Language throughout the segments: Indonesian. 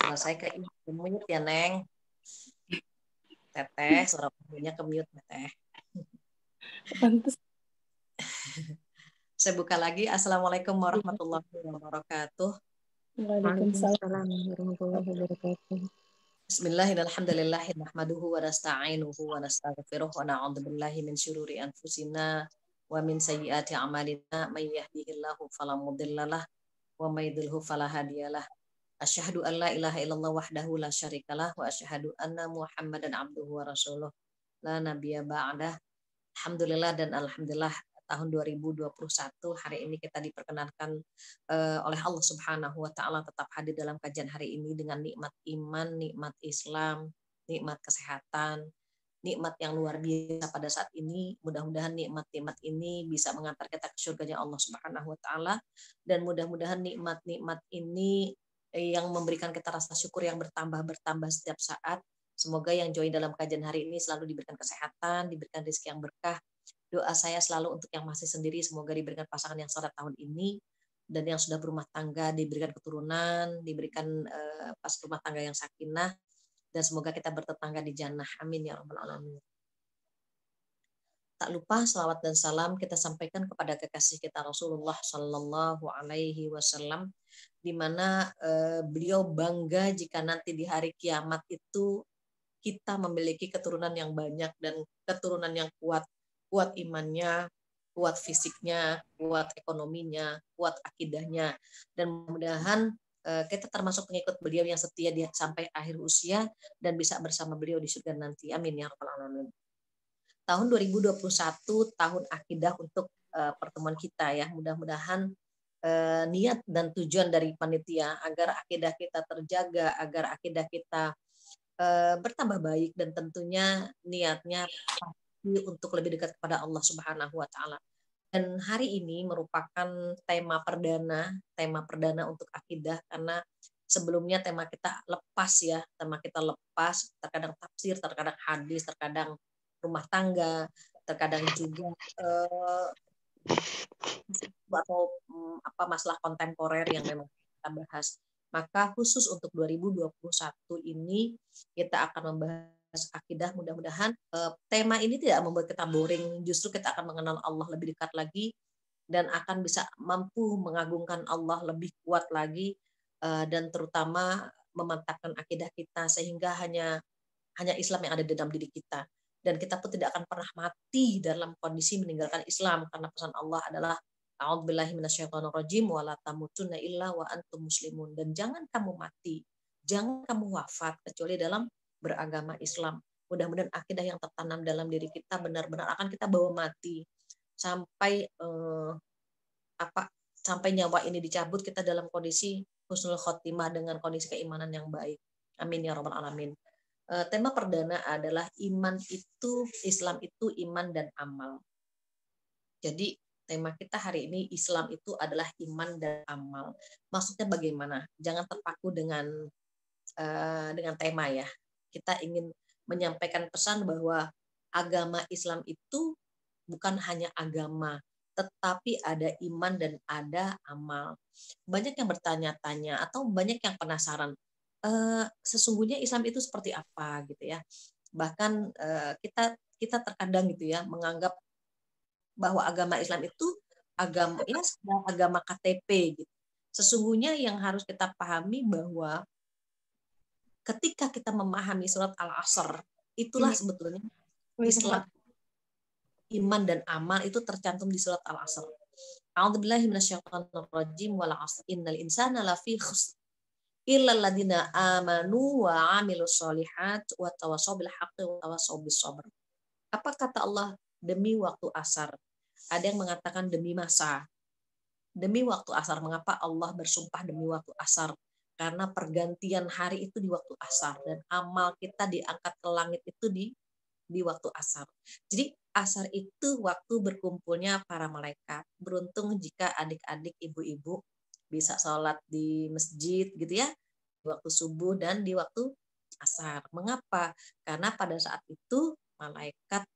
suara saya ke mute ya, Neng. Teteh, suara punya ke mute, Teteh. Pantes. Saya buka lagi. Assalamualaikum warahmatullahi wabarakatuh. Waalaikumsalam warahmatullahi wabarakatuh. Bismillahirrahmanirrahim. Nahmaduhu wa nasta'inuhu wa nastaghfiruh wa na'udzu billahi min syururi anfusina wa min sayyiati a'malina may yahdihillahu fala mudhillalah wa may yudhlilhu fala hadiyalah. Asyhadu an la ilaha illallah wahdahu la syarikalah wa asyhadu anna Muhammadan abduhu wa rasuluh la nabiyya ba'dah. Alhamdulillah dan alhamdulillah tahun 2021 hari ini kita diperkenankan oleh Allah Subhanahu wa taala tetap hadir dalam kajian hari ini dengan nikmat iman, nikmat Islam, nikmat kesehatan, nikmat yang luar biasa pada saat ini. Mudah-mudahan nikmat-nikmat ini bisa mengantar kita ke surganya Allah Subhanahu wa taala dan mudah-mudahan nikmat-nikmat ini yang memberikan kita rasa syukur yang bertambah setiap saat. Semoga yang join dalam kajian hari ini selalu diberikan kesehatan, diberikan rezeki yang berkah. Doa saya selalu untuk yang masih sendiri, semoga diberikan pasangan yang soleh tahun ini, dan yang sudah berumah tangga diberikan keturunan, diberikan pas rumah tangga yang sakinah, dan semoga kita bertetangga di jannah. Amin ya rabbal alamin. Tak lupa salawat dan salam kita sampaikan kepada kekasih kita Rasulullah Shallallahu Alaihi Wasallam, di mana beliau bangga jika nanti di hari kiamat itu kita memiliki keturunan yang banyak dan keturunan yang kuat imannya, kuat fisiknya, kuat ekonominya, kuat akidahnya, dan mudah-mudahan kita termasuk pengikut beliau yang setia sampai akhir usia dan bisa bersama beliau di surga nanti. Amin ya rabbal alamin. Tahun 2021 tahun akidah untuk pertemuan kita ya. Mudah-mudahan niat dan tujuan dari panitia agar akidah kita terjaga, agar akidah kita bertambah baik, dan tentunya niatnya untuk lebih dekat kepada Allah Subhanahu wa taala. Dan hari ini merupakan tema perdana untuk akidah, karena sebelumnya tema kita lepas, terkadang tafsir, terkadang hadis, terkadang rumah tangga, terkadang juga atau masalah kontemporer yang memang kita bahas. Maka khusus untuk 2021 ini kita akan membahas akidah. Mudah-mudahan tema ini tidak membuat kita boring, justru kita akan mengenal Allah lebih dekat lagi dan akan bisa mampu mengagungkan Allah lebih kuat lagi, dan terutama memantapkan akidah kita sehingga hanya Islam yang ada di dalam diri kita, dan kita pun tidak akan pernah mati dalam kondisi meninggalkan Islam, karena pesan Allah adalah a'udzubillahi minasyaitonirrajim wa la tamutunna illa wa antum muslimun, dan jangan kamu mati, jangan kamu wafat kecuali dalam beragama Islam. Mudah-mudahan akidah yang tertanam dalam diri kita benar-benar akan kita bawa mati sampai sampai nyawa ini dicabut, kita dalam kondisi husnul khotimah dengan kondisi keimanan yang baik. Amin ya rabbal alamin. Tema perdana adalah Islam itu iman dan amal. Jadi tema kita hari ini Islam itu adalah iman dan amal. Maksudnya bagaimana? Jangan terpaku dengan tema ya. Kita ingin menyampaikan pesan bahwa agama Islam itu bukan hanya agama, tetapi ada iman dan ada amal. Banyak yang bertanya-tanya atau banyak yang penasaran, sesungguhnya Islam itu seperti apa gitu ya. Bahkan kita terkadang gitu ya menganggap bahwa agama Islam itu agama KTP gitu. Sesungguhnya yang harus kita pahami bahwa ketika kita memahami surat Al-Asr, itulah sebetulnya Islam, iman dan amal itu tercantum di surat Al-Asr. A'udzubillahi minasyaitonirrajim wal 'asr innal insana lafi khusr illa alladziina aamanu wa 'amilus shalihat wa tawassaw bil haqqi wa tawassaw bis sabr. Apa kata Allah? Demi waktu asar. Ada yang mengatakan demi masa. Demi waktu asar. Mengapa Allah bersumpah demi waktu asar? Karena pergantian hari itu di waktu asar, dan amal kita diangkat ke langit itu di waktu asar. Jadi asar itu waktu berkumpulnya para malaikat. Beruntung jika adik-adik, ibu-ibu bisa sholat di masjid gitu ya, di waktu subuh dan di waktu asar. Mengapa? Karena pada saat itu malaikat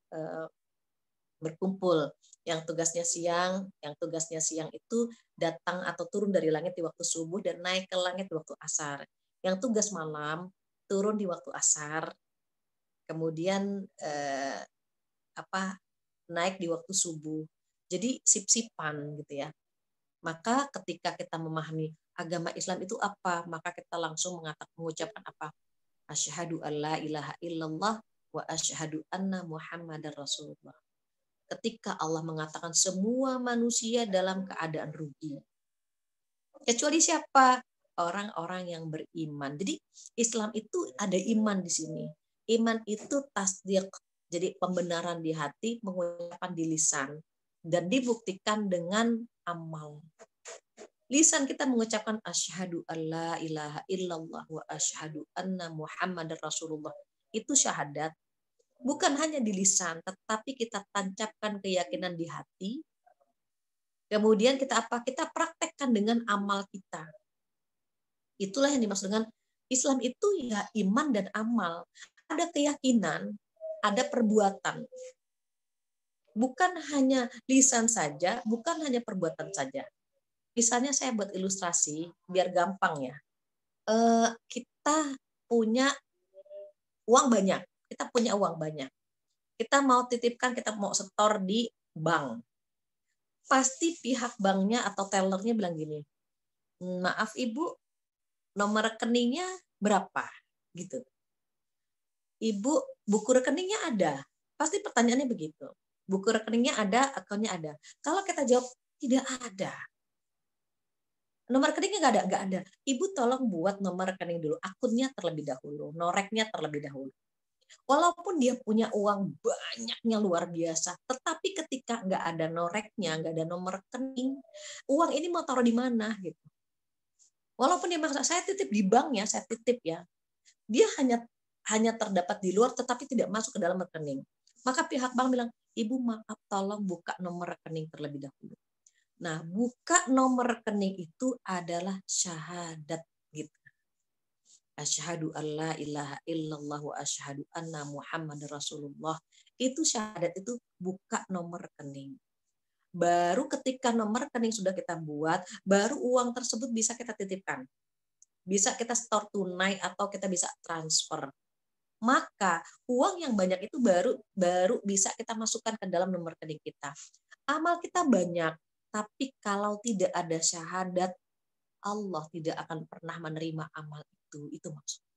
berkumpul. Yang tugasnya siang itu datang atau turun dari langit di waktu subuh dan naik ke langit di waktu asar. yang tugas malam turun di waktu asar, kemudian naik di waktu subuh. Jadi sip-sipan gitu ya. Maka ketika kita memahami agama Islam itu apa, maka kita langsung mengucapkan apa? Asyhadu alla ilaha illallah wa asyhadu anna Muhammadar Rasulullah. Ketika Allah mengatakan semua manusia dalam keadaan rugi. Kecuali siapa? Orang-orang yang beriman. Jadi Islam itu ada iman di sini. Iman itu tasdiq, jadi pembenaran di hati, pengucapan di lisan, dan dibuktikan dengan amal. Lisan kita mengucapkan asyhadu alla ilaha illallah wa asyhadu anna Muhammadar Rasulullah. Itu syahadat. Bukan hanya di lisan, tetapi kita tancapkan keyakinan di hati. Kemudian kita Kita praktekkan dengan amal kita. Itulah yang dimaksud dengan Islam itu ya iman dan amal. Ada keyakinan, ada perbuatan. Bukan hanya lisan saja, bukan hanya perbuatan saja. Misalnya saya buat ilustrasi, biar gampang ya. Kita punya uang banyak. Kita punya uang banyak. Kita mau titipkan, kita mau setor di bank. Pasti pihak banknya atau tellernya bilang gini, maaf Ibu, nomor rekeningnya berapa? Gitu. Ibu, buku rekeningnya ada. Pasti pertanyaannya begitu. Buku rekeningnya ada, akunnya ada. Kalau kita jawab, tidak ada. Nomor rekeningnya nggak ada. Ibu tolong buat nomor rekening dulu. Akunnya terlebih dahulu. Noreknya terlebih dahulu. Walaupun dia punya uang banyaknya luar biasa, tetapi ketika nggak ada noreknya, nggak ada nomor rekening, uang ini mau taruh di mana gitu. Walaupun dia maksa saya titip di bank ya, saya titip ya, dia hanya terdapat di luar, tetapi tidak masuk ke dalam rekening. Maka pihak bank bilang, Ibu maaf, tolong buka nomor rekening terlebih dahulu. Nah, buka nomor rekening itu adalah syahadat gitu. Asyhadu alla ilaha illallah wa asyhadu anna Muhammadar Rasulullah. Itu syahadat, itu buka nomor rekening. Baru ketika nomor rekening sudah kita buat, baru uang tersebut bisa kita titipkan. Bisa kita store tunai atau kita bisa transfer. Maka uang yang banyak itu baru bisa kita masukkan ke dalam nomor rekening kita. Amal kita banyak, tapi kalau tidak ada syahadat, Allah tidak akan pernah menerima amal itu. Itu maksudnya.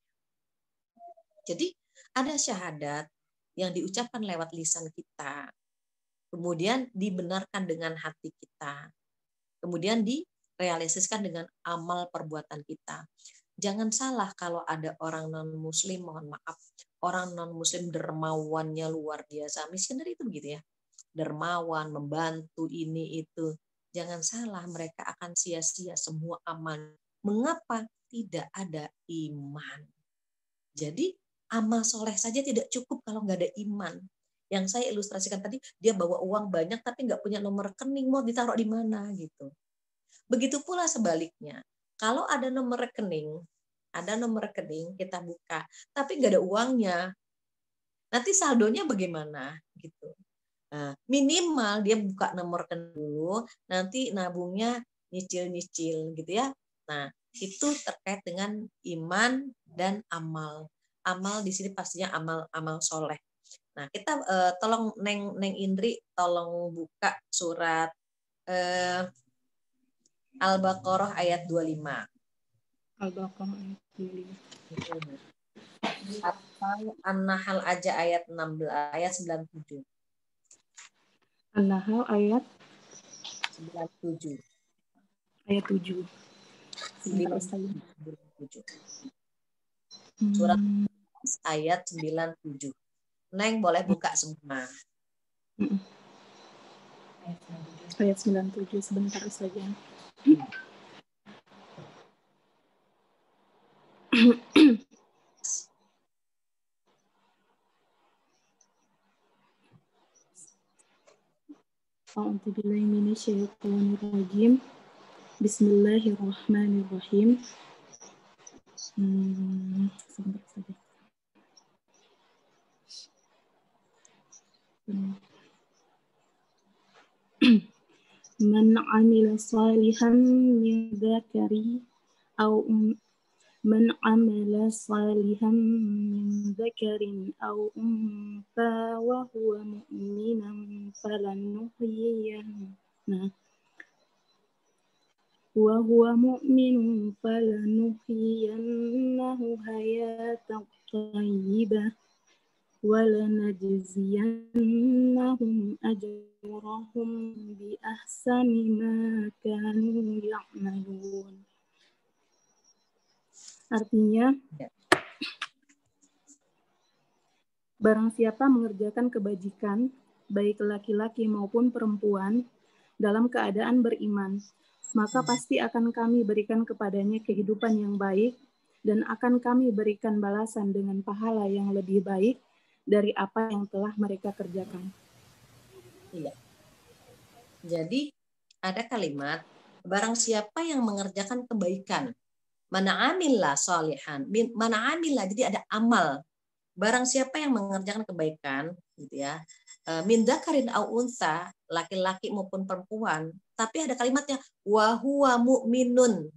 Jadi ada syahadat yang diucapkan lewat lisan kita, kemudian dibenarkan dengan hati kita, kemudian direalisasikan dengan amal perbuatan kita. Jangan salah kalau ada orang non-muslim, mohon maaf, orang non-muslim dermawannya luar biasa. Misioner itu begitu ya, dermawan, membantu ini itu. Jangan salah, mereka akan sia-sia semua amal. Mengapa? Tidak ada iman. Jadi amal soleh saja tidak cukup kalau nggak ada iman. Yang saya ilustrasikan tadi, dia bawa uang banyak tapi nggak punya nomor rekening, mau ditaruh di mana gitu. Begitu pula sebaliknya. Kalau ada nomor rekening kita buka, tapi nggak ada uangnya, nanti saldonya bagaimana gitu. Nah, minimal dia buka nomor rekening dulu, nanti nabungnya nyicil-nyicil gitu ya. Nah, itu terkait dengan iman dan amal. Amal di sini pastinya amal soleh. Nah, kita tolong Neng Indri tolong buka surat Al-Baqarah ayat 25. Al-Baqarah ayat 25. Atau An-Nahl aja ayat 16, ayat 97. An-Nahl ayat 97. Ayat 7. Sebentar saya. 97. Surat ayat 97. Neng boleh buka semua. Ayat 97, sebentar saja. A'udzubillahi minasyaitonirrajim. Bismillahirrahmanirrahim. Sebentar saja. Man 'amila shalihan min dzakari aw من عمل صالحا من ذكر أو أنثى وهو مؤمن فلنحيينه حياة طيبة ولنجزينهم أجرهم بأحسن ما كانوا يعملون. Artinya, barang siapa mengerjakan kebajikan, baik laki-laki maupun perempuan, dalam keadaan beriman, maka pasti akan kami berikan kepadanya kehidupan yang baik, dan akan kami berikan balasan dengan pahala yang lebih baik dari apa yang telah mereka kerjakan. Iya. Jadi ada kalimat, barang siapa yang mengerjakan kebaikan, mana amillah salihan, mana amillah, jadi ada amal. Barang siapa yang mengerjakan kebaikan, gitu ya, min dzakarin au unsa, laki-laki maupun perempuan, tapi ada kalimatnya wa huwa mu'minun.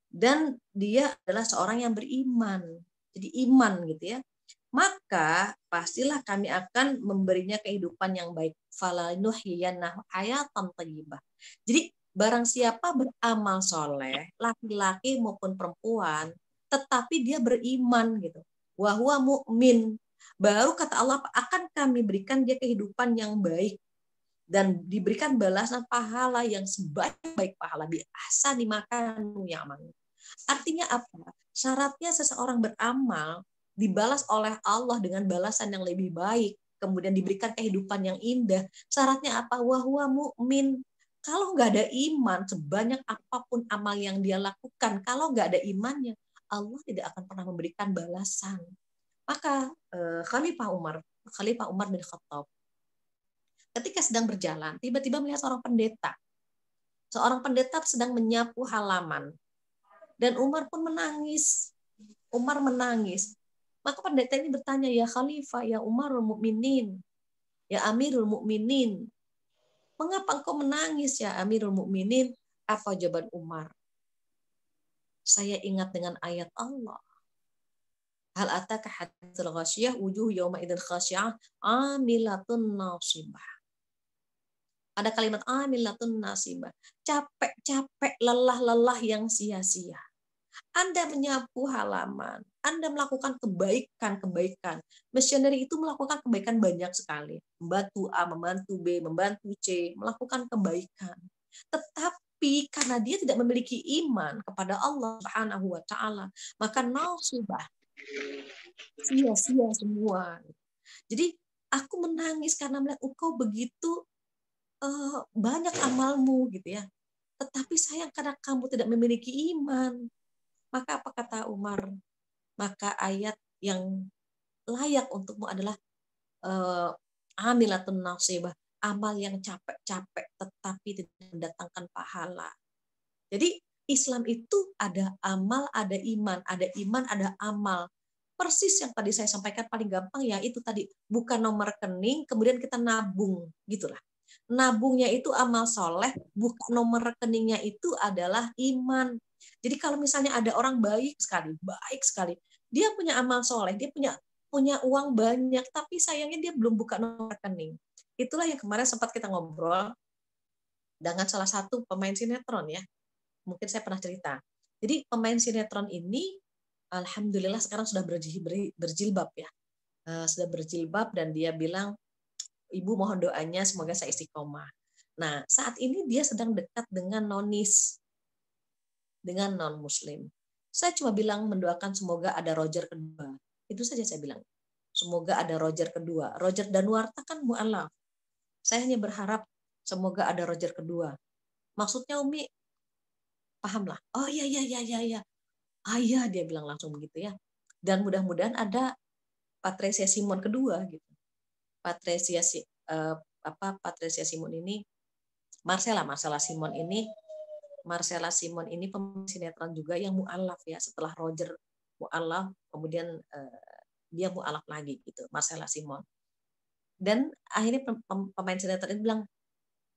Dan dia adalah seorang yang beriman. Jadi iman gitu ya. Maka pastilah kami akan memberinya kehidupan yang baik. Falanuhyiyannahu hayatan thayyibah. Jadi barang siapa beramal soleh, laki-laki maupun perempuan, tetapi dia beriman gitu. Wa huwa mu'min. Baru kata Allah akan kami berikan dia kehidupan yang baik dan diberikan balasan pahala yang sebaik-baik pahala, biasa dimakan yaman. Artinya apa? Syaratnya seseorang beramal dibalas oleh Allah dengan balasan yang lebih baik, kemudian diberikan kehidupan yang indah. Syaratnya apa? Wahwa mu'min. Kalau nggak ada iman, sebanyak apapun amal yang dia lakukan, kalau nggak ada imannya, Allah tidak akan pernah memberikan balasan. Maka Khalifah Umar bin Khattab, ketika sedang berjalan, tiba-tiba melihat seorang pendeta. Seorang pendeta sedang menyapu halaman. Dan Umar pun menangis. Umar menangis. Maka pendeta ini bertanya, ya Khalifah, ya Umarul Mukminin, ya Amirul Mukminin, mengapa engkau menangis ya Amirul Mukminin? Apa jawaban Umar? Saya ingat dengan ayat Allah. Hal ataka haditsul ghasyiyah wujuh yauma idzin khasyiyah amilatun nasibah. Ada kalimat amilatun nasibah. Capek-capek, lelah-lelah yang sia-sia. Anda menyapu halaman, Anda melakukan kebaikan-kebaikan. Misioneri itu melakukan kebaikan banyak sekali. Membantu A, membantu B, membantu C, melakukan kebaikan. Tetapi karena dia tidak memiliki iman kepada Allah Subhanahu wa taala, maka nasibah, sia-sia semua. Jadi aku menangis karena melihat engkau begitu banyak amalmu gitu ya. Tetapi sayang karena kamu tidak memiliki iman. Maka apa kata Umar? Maka ayat yang layak untukmu adalah amilatun nasibah, amal yang capek-capek tetapi tidak mendatangkan pahala. Jadi Islam itu ada amal, ada iman, ada amal. Persis yang tadi saya sampaikan paling gampang ya itu tadi, bukan nomor rekening kemudian kita nabung gitulah. Nabungnya itu amal soleh, bukan nomor rekeningnya itu adalah iman. Jadi kalau misalnya ada orang baik sekali, dia punya amal soleh, dia punya uang banyak, tapi sayangnya dia belum buka nomor rekening. Itulah yang kemarin sempat kita ngobrol dengan salah satu pemain sinetron ya. Mungkin saya pernah cerita. Jadi pemain sinetron ini, alhamdulillah sekarang sudah berjilbab ya, sudah berjilbab dan dia bilang, Ibu mohon doanya semoga saya istiqomah. Nah, saat ini dia sedang dekat dengan nonis, dengan non-muslim. Saya cuma bilang mendoakan semoga ada Roger kedua. Itu saja saya bilang. Semoga ada Roger kedua. Roger Danuarta kan mu'alaf. Saya hanya berharap semoga ada Roger kedua. Maksudnya Umi, pahamlah. Oh iya. Ah iya, dia bilang langsung begitu ya. Dan mudah-mudahan ada Patricia Simon kedua gitu. Patricia Simon ini, Marcella Simon ini pemain sinetron juga yang mu'alaf ya, setelah Roger mu'alaf kemudian dia mu'alaf lagi gitu, Marcella Simon. Dan akhirnya pemain sinetron ini bilang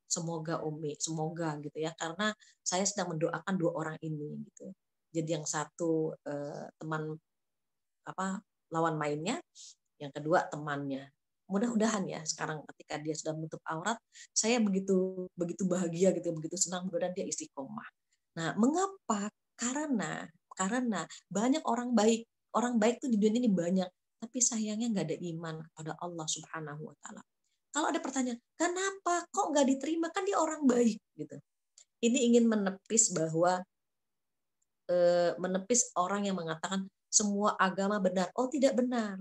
semoga Umi, semoga gitu ya, karena saya sedang mendoakan dua orang ini gitu. Jadi yang satu teman lawan mainnya, yang kedua temannya. Mudah-mudahan ya sekarang ketika dia sudah menutup aurat, saya begitu bahagia gitu, begitu senang, mudah-mudahan dia istiqomah. Nah, mengapa? Karena banyak orang baik tuh di dunia ini banyak, tapi sayangnya nggak ada iman kepada Allah Subhanahu Wa Taala. Kalau ada pertanyaan, kenapa kok nggak diterima? Kan dia orang baik gitu. Ini ingin menepis bahwa menepis orang yang mengatakan semua agama benar. Oh, tidak benar.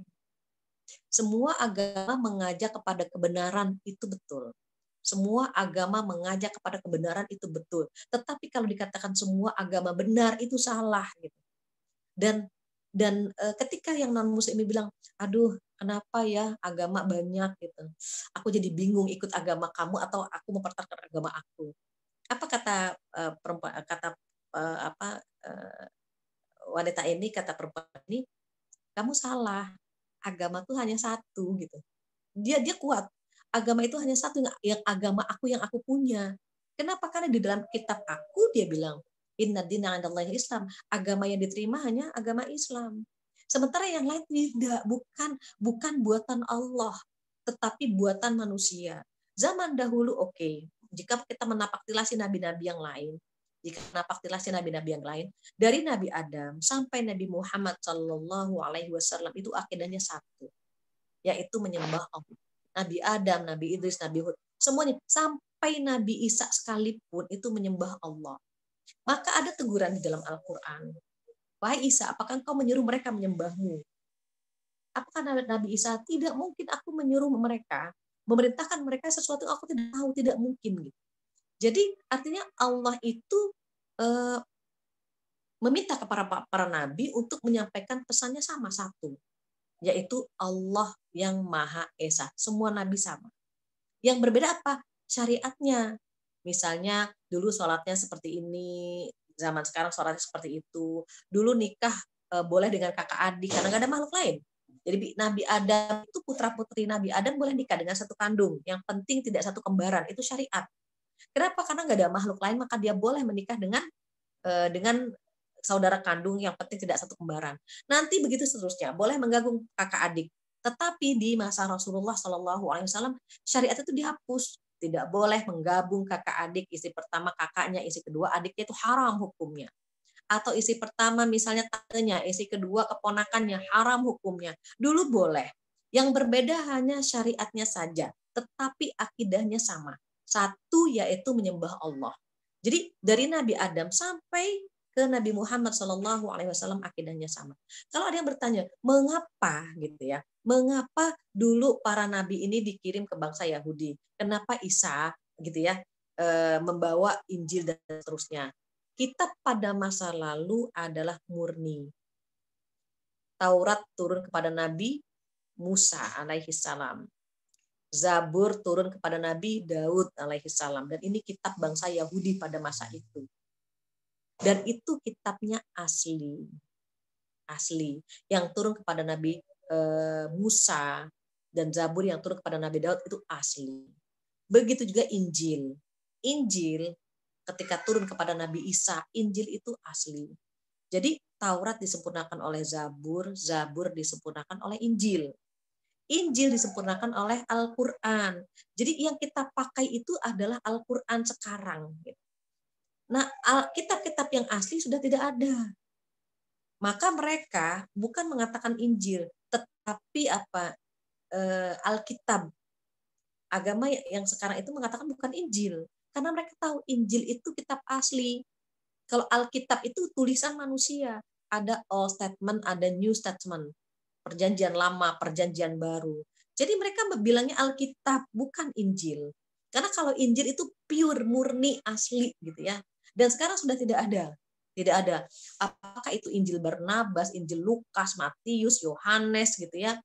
Semua agama mengajak kepada kebenaran, itu betul. Semua agama mengajak kepada kebenaran, itu betul. Tetapi kalau dikatakan semua agama benar, itu salah gitu. Dan ketika yang non muslim bilang, aduh kenapa ya agama banyak gitu, aku jadi bingung ikut agama kamu atau aku mempertahankan agama aku. Apa kata perempuan, kata wanita ini, kata perempuan ini, kamu salah, agama tuh hanya satu gitu. Dia kuat, agama itu hanya satu, yang agama aku yang aku punya. Kenapa? Karena di dalam kitab aku dia bilang, inna dina 'indallahi Islam, agama yang diterima hanya agama Islam. Sementara yang lain tidak, bukan buatan Allah, tetapi buatan manusia. Zaman dahulu oke, jika kita menapaktilasi nabi-nabi yang lain, dari Nabi Adam sampai Nabi Muhammad Shallallahu Alaihi Wasallam itu akidahnya satu, yaitu menyembah Allah. Nabi Adam, Nabi Idris, Nabi Hud, semuanya sampai Nabi Isa sekalipun itu menyembah Allah. Maka ada teguran di dalam Al-Quran. Wahai Isa, apakah engkau menyuruh mereka menyembahmu? Apakah Nabi Isa? Tidak mungkin aku menyuruh mereka, memerintahkan mereka sesuatu yang aku tidak tahu, tidak mungkin. Jadi artinya Allah itu meminta kepada para nabi untuk menyampaikan pesannya sama satu, yaitu Allah yang Maha Esa. Semua nabi sama. Yang berbeda apa? Syariatnya. Misalnya dulu sholatnya seperti ini, zaman sekarang sholatnya seperti itu. Dulu nikah boleh dengan kakak adik karena nggak ada makhluk lain. Jadi Nabi Adam itu putra-putri Nabi Adam boleh nikah dengan satu kandung. Yang penting tidak satu kembaran. Itu syariat. Kenapa? Karena nggak ada makhluk lain, maka dia boleh menikah dengan saudara kandung, yang penting tidak satu kembaran. Nanti begitu seterusnya, boleh menggabung kakak adik. Tetapi di masa Rasulullah Shallallahu Alaihi Wasallam syariat itu dihapus, tidak boleh menggabung kakak adik, istri pertama kakaknya, istri kedua adiknya, itu haram hukumnya. Atau istri pertama misalnya tantenya, istri kedua keponakannya, haram hukumnya. Dulu boleh. Yang berbeda hanya syariatnya saja, tetapi akidahnya sama. Satu, yaitu menyembah Allah. Jadi dari Nabi Adam sampai ke Nabi Muhammad Shallallahu Alaihi Wasallam akidahnya sama. Kalau ada yang bertanya, mengapa gitu ya? Mengapa dulu para nabi ini dikirim ke bangsa Yahudi? Kenapa Isa gitu ya membawa Injil dan seterusnya? Kitab pada masa lalu adalah murni. Taurat turun kepada Nabi Musa alaihi salam. Zabur turun kepada Nabi Daud alaihi salam. Dan ini kitab bangsa Yahudi pada masa itu. Dan itu kitabnya asli. Yang turun kepada Nabi Musa dan Zabur yang turun kepada Nabi Daud itu asli. Begitu juga Injil. Injil ketika turun kepada Nabi Isa, Injil itu asli. Jadi Taurat disempurnakan oleh Zabur, Zabur disempurnakan oleh Injil. Injil disempurnakan oleh Al-Quran. Jadi yang kita pakai itu adalah Al-Quran sekarang. Nah, kitab-kitab yang asli sudah tidak ada. Maka mereka bukan mengatakan Injil, tetapi Alkitab. Agama yang sekarang itu mengatakan bukan Injil, karena mereka tahu Injil itu kitab asli. Kalau Alkitab itu tulisan manusia, ada Old Testament, ada New Testament, perjanjian lama, perjanjian baru. Jadi mereka bilangnya Alkitab, bukan Injil. Karena kalau Injil itu pure, murni, asli gitu ya. Dan sekarang sudah tidak ada. Tidak ada. Apakah itu Injil Barnabas, Injil Lukas, Matius, Yohanes gitu ya.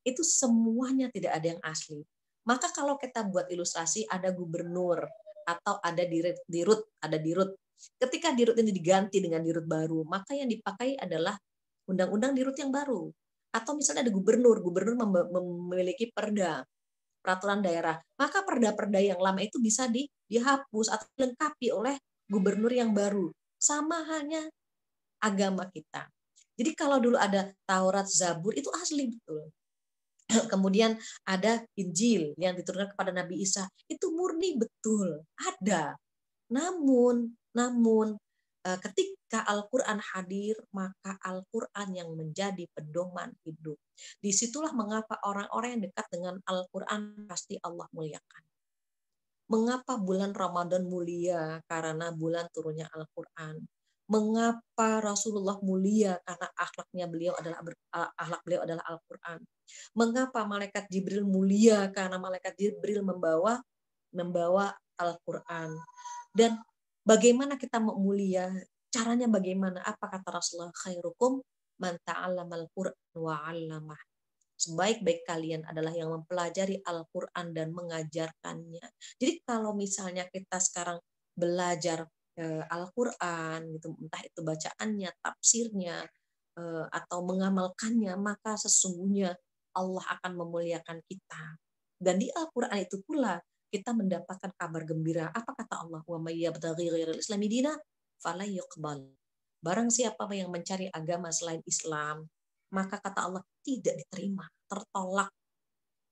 Itu semuanya tidak ada yang asli. Maka kalau kita buat ilustrasi, ada gubernur atau ada dirut, ada dirut. Ketika dirut ini diganti dengan dirut baru, maka yang dipakai adalah undang-undang dirut yang baru. Atau misalnya ada gubernur memiliki perda, peraturan daerah, maka perda-perda yang lama itu bisa dihapus atau dilengkapi oleh gubernur yang baru. Sama halnya agama kita. Jadi kalau dulu ada Taurat, Zabur itu asli betul. Kemudian ada Injil yang diturunkan kepada Nabi Isa, itu murni betul, ada. Namun ketika Al-Quran hadir, maka Al-Quran yang menjadi pedoman hidup. Disitulah mengapa orang-orang yang dekat dengan Al-Quran pasti Allah muliakan. Mengapa bulan Ramadan mulia? Karena bulan turunnya Al-Quran. Mengapa Rasulullah mulia? Karena akhlak beliau adalah Al-Quran. Mengapa malaikat Jibril mulia? Karena malaikat Jibril membawa Al-Quran. Dan bagaimana kita mau mulia? Caranya bagaimana? Apa kata Rasulullah? Khairukum man ta'allamal Qur'an wa 'allamah. Sebaik-baik kalian adalah yang mempelajari Al-Quran dan mengajarkannya. Jadi kalau misalnya kita sekarang belajar Al-Quran, gitu, entah itu bacaannya, tafsirnya, atau mengamalkannya, maka sesungguhnya Allah akan memuliakan kita. Dan di Al-Quran itu pula kita mendapatkan kabar gembira. Apa kata Allah? Wa may yabtaghi ghairal islami dina fala yuqbal. Barang siapa yang mencari agama selain Islam, maka kata Allah tidak diterima, tertolak.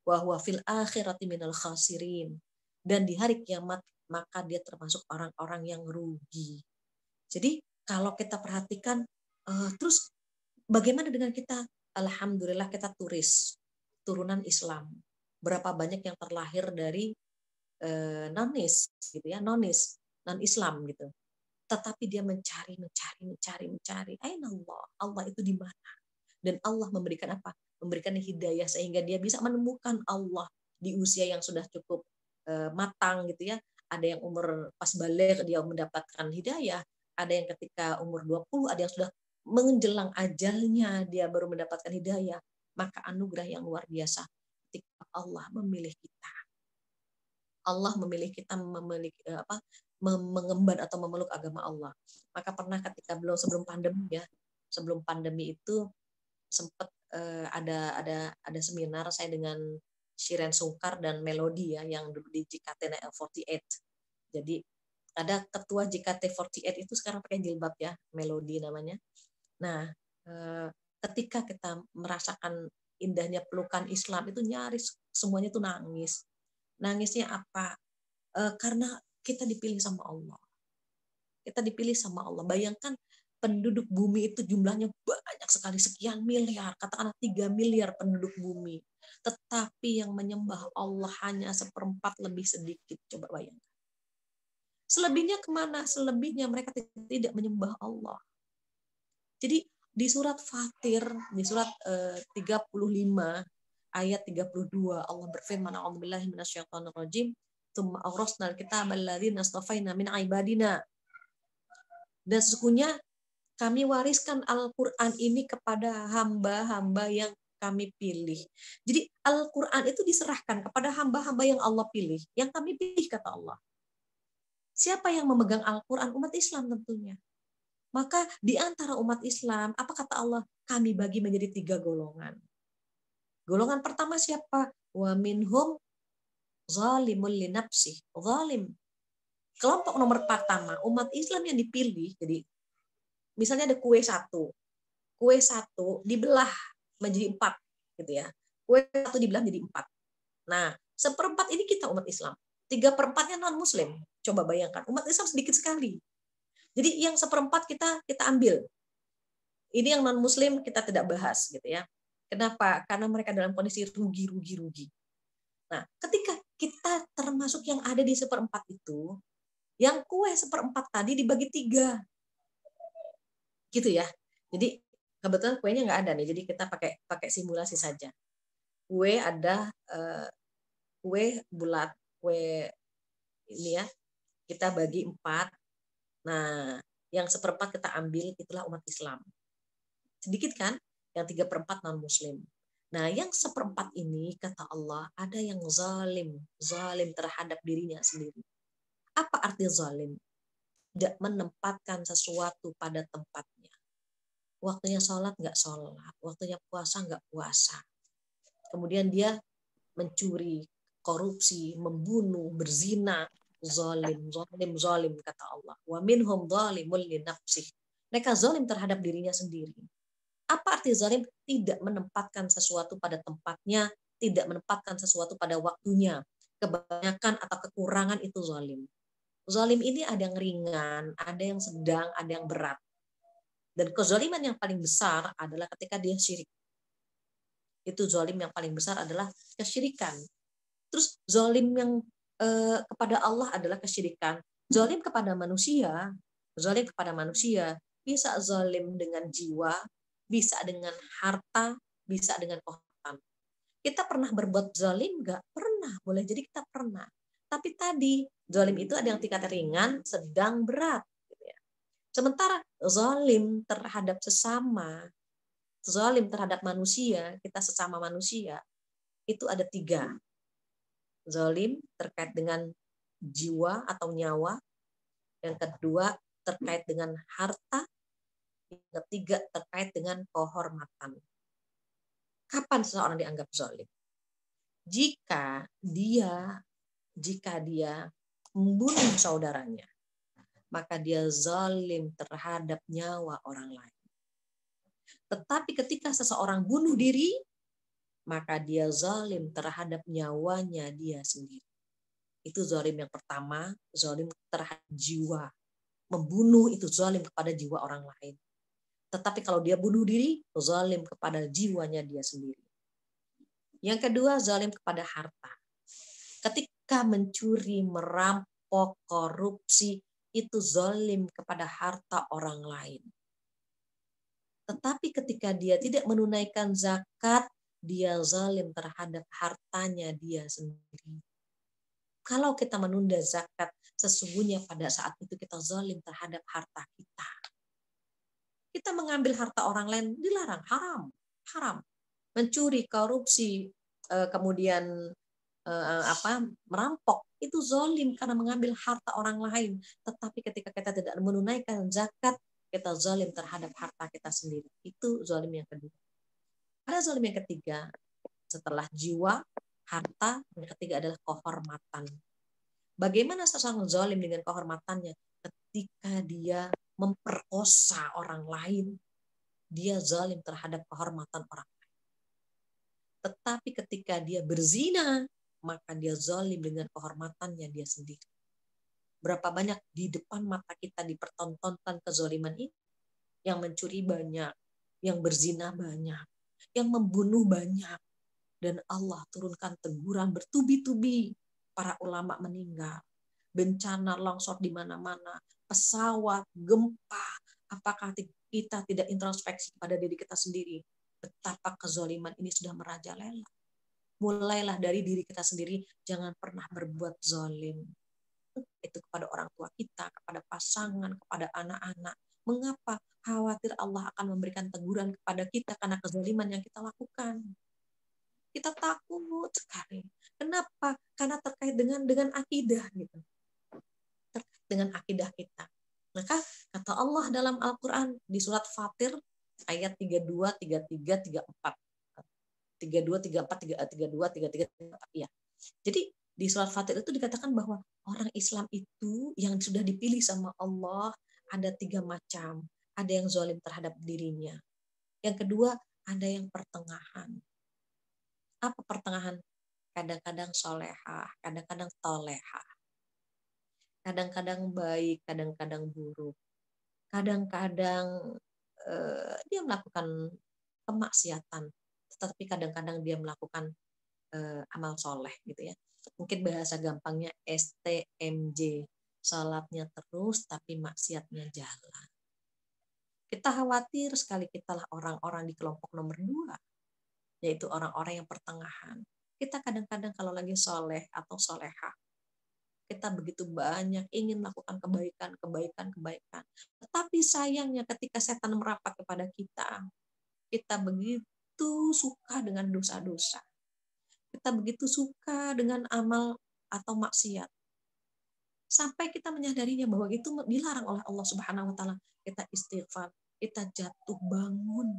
Wa huwa fil akhirati minal khasirin. Dan di hari kiamat maka dia termasuk orang-orang yang rugi. Jadi kalau kita perhatikan, terus bagaimana dengan kita? Alhamdulillah kita turunan Islam. Berapa banyak yang terlahir dari nonis, gitu ya, nonis, non Islam gitu. Tetapi dia mencari. Aina Allah? Allah itu di mana? Dan Allah memberikan apa? Memberikan hidayah sehingga dia bisa menemukan Allah di usia yang sudah cukup matang gitu ya. Ada yang umur pas balik dia mendapatkan hidayah, ada yang ketika umur 20, ada yang sudah menjelang ajalnya dia baru mendapatkan hidayah. Maka anugerah yang luar biasa ketika Allah memilih kita. Allah memilih kita mengemban atau memeluk agama Allah. Maka pernah ketika sebelum pandemi itu sempat ada seminar saya dengan Shiren Sungkar dan Melody ya, yang dulu di JKT48. Jadi ada ketua JKT48 itu sekarang pakai jilbab ya, Melody namanya. Nah, ketika kita merasakan indahnya pelukan Islam itu nyaris semuanya itu nangis. Nangisnya apa? Karena kita dipilih sama Allah. Kita dipilih sama Allah. Bayangkan penduduk bumi itu jumlahnya banyak sekali, sekian miliar, katakanlah 3 miliar penduduk bumi. Tetapi yang menyembah Allah hanya 1/4 lebih sedikit. Coba bayangkan. Selebihnya kemana? Selebihnya mereka tidak menyembah Allah. Jadi di surat Fatir, di surat 35, ayat 32, Allah berfirman, A'udzubillahi minasyaitonirrajim, tsumma awrasnal kitaba alladzina astafaina min ibadina. Dan sesungguhnya kami wariskan Al-Quran ini kepada hamba-hamba yang kami pilih. Jadi Al-Quran itu diserahkan kepada hamba-hamba yang Allah pilih, yang kami pilih, kata Allah. Siapa yang memegang Al-Quran? Umat Islam tentunya. Maka di antara umat Islam, apa kata Allah? Kami bagi menjadi 3 golongan. Golongan pertama siapa? Wa minhum zalimul li nafsih. Zalim. Kelompok nomor pertama, umat Islam yang dipilih. Jadi misalnya ada kue 1. Kue 1 dibelah menjadi 4 gitu ya. Kue 1 dibelah menjadi 4. Nah, 1/4 ini kita umat Islam. 3/4-nya non muslim. Coba bayangkan, umat Islam sedikit sekali. Jadi yang 1/4 kita ambil. Ini yang non muslim kita tidak bahas gitu ya. Kenapa? Karena mereka dalam kondisi rugi. Nah, ketika kita termasuk yang ada di 1/4 itu, yang kue 1/4 tadi dibagi 3. Gitu ya. Jadi kebetulan kuenya nggak ada nih, jadi kita pakai simulasi saja. Kue ada kue bulat, kue ini ya, kita bagi 4. Nah, yang 1/4 kita ambil, itulah umat Islam. Sedikit kan? Yang 3/4 non-muslim. Nah, yang 1/4 ini, kata Allah, ada yang zalim terhadap dirinya sendiri. Apa arti zalim? Tidak menempatkan sesuatu pada tempatnya. Waktunya sholat nggak sholat, waktunya puasa nggak puasa. Kemudian dia mencuri, korupsi, membunuh, berzina, zalim kata Allah. Wa minhum zalimul li nafsih. Mereka zalim terhadap dirinya sendiri. Apa arti zalim? Tidak menempatkan sesuatu pada tempatnya, tidak menempatkan sesuatu pada waktunya. Kebanyakan atau kekurangan itu zalim. Zalim ini ada yang ringan, ada yang sedang, ada yang berat. Dan kezaliman yang paling besar adalah ketika dia syirik. Itu zalim yang paling besar adalah kesyirikan. Terus zalim yang kepada Allah adalah kesyirikan. Zalim kepada manusia bisa zalim dengan jiwa, bisa dengan harta, bisa dengan kehormatan. Kita pernah berbuat zalim nggak? Pernah, boleh jadi kita pernah. Tapi tadi zalim itu ada yang tingkat ringan, sedang, berat. Sementara zalim terhadap sesama, zalim terhadap manusia, kita sesama manusia, itu ada 3. Zalim terkait dengan jiwa atau nyawa, yang kedua terkait dengan harta, yang ketiga terkait dengan kehormatan. Kapan seseorang dianggap zalim? Jika dia membunuh saudaranya, maka dia zalim terhadap nyawa orang lain. Tetapi ketika seseorang bunuh diri, maka dia zalim terhadap nyawanya dia sendiri. Itu zalim yang pertama, zalim terhadap jiwa. Membunuh itu zalim kepada jiwa orang lain. Tetapi kalau dia bunuh diri, zalim kepada jiwanya dia sendiri. Yang kedua, zalim kepada harta. Ketika mencuri, merampok, korupsi, itu zalim kepada harta orang lain. Tetapi ketika dia tidak menunaikan zakat, dia zalim terhadap hartanya dia sendiri. Kalau kita menunda zakat, sesungguhnya pada saat itu kita zalim terhadap harta kita. Kita mengambil harta orang lain dilarang, haram. Mencuri, korupsi, kemudian merampok, itu zalim karena mengambil harta orang lain. Tetapi ketika kita tidak menunaikan zakat, kita zalim terhadap harta kita sendiri. Itu zalim yang kedua. Ada zalim yang ketiga, setelah jiwa, harta, yang ketiga adalah kehormatan. Bagaimana seseorang zalim dengan kehormatannya? Ketika dia memperkosa orang lain, dia zalim terhadap kehormatan orang lain. Tetapi ketika dia berzina, maka dia zalim dengan kehormatannya dia sendiri. Berapa banyak di depan mata kita dipertontonkan kezaliman ini? Yang mencuri banyak, yang berzina banyak, yang membunuh banyak. Dan Allah turunkan teguran bertubi-tubi. Para ulama meninggal. Bencana longsor di mana-mana. Pesawat, gempa. Apakah kita tidak introspeksi pada diri kita sendiri? Betapa kezaliman ini sudah merajalela. Mulailah dari diri kita sendiri. Jangan pernah berbuat zalim. Itu kepada orang tua kita, kepada pasangan, kepada anak-anak. Mengapa? Khawatir Allah akan memberikan teguran kepada kita karena kezaliman yang kita lakukan. Kita takut sekali. Kenapa? Karena terkait dengan akidah gitu. Terkait dengan akidah kita. Maka kata Allah dalam Al-Qur'an di surat Fatir ayat 32, 33, 34. 32, 34, 32, 33, 34. Ya. Jadi di surat Fatir itu dikatakan bahwa orang Islam itu yang sudah dipilih sama Allah ada 3 macam. Ada yang zalim terhadap dirinya. Yang kedua, ada yang pertengahan. Apa pertengahan? Kadang-kadang solehah, kadang-kadang tolehah. Kadang-kadang baik, kadang-kadang buruk. Kadang-kadang dia melakukan kemaksiatan, tetapi kadang-kadang dia melakukan amal soleh gitu ya. Mungkin bahasa gampangnya STMJ, salatnya terus tapi maksiatnya jalan. Kita khawatir sekali kitalah orang-orang di kelompok nomor 2, yaitu orang-orang yang pertengahan. Kita kadang-kadang kalau lagi soleh atau solehah, kita begitu banyak ingin melakukan kebaikan. Tetapi sayangnya ketika setan merapat kepada kita begitu suka dengan dosa-dosa. Kita begitu suka dengan amal atau maksiat. Sampai kita menyadarinya bahwa itu dilarang oleh Allah Subhanahu wa taala. Kita istighfar, kita jatuh bangun,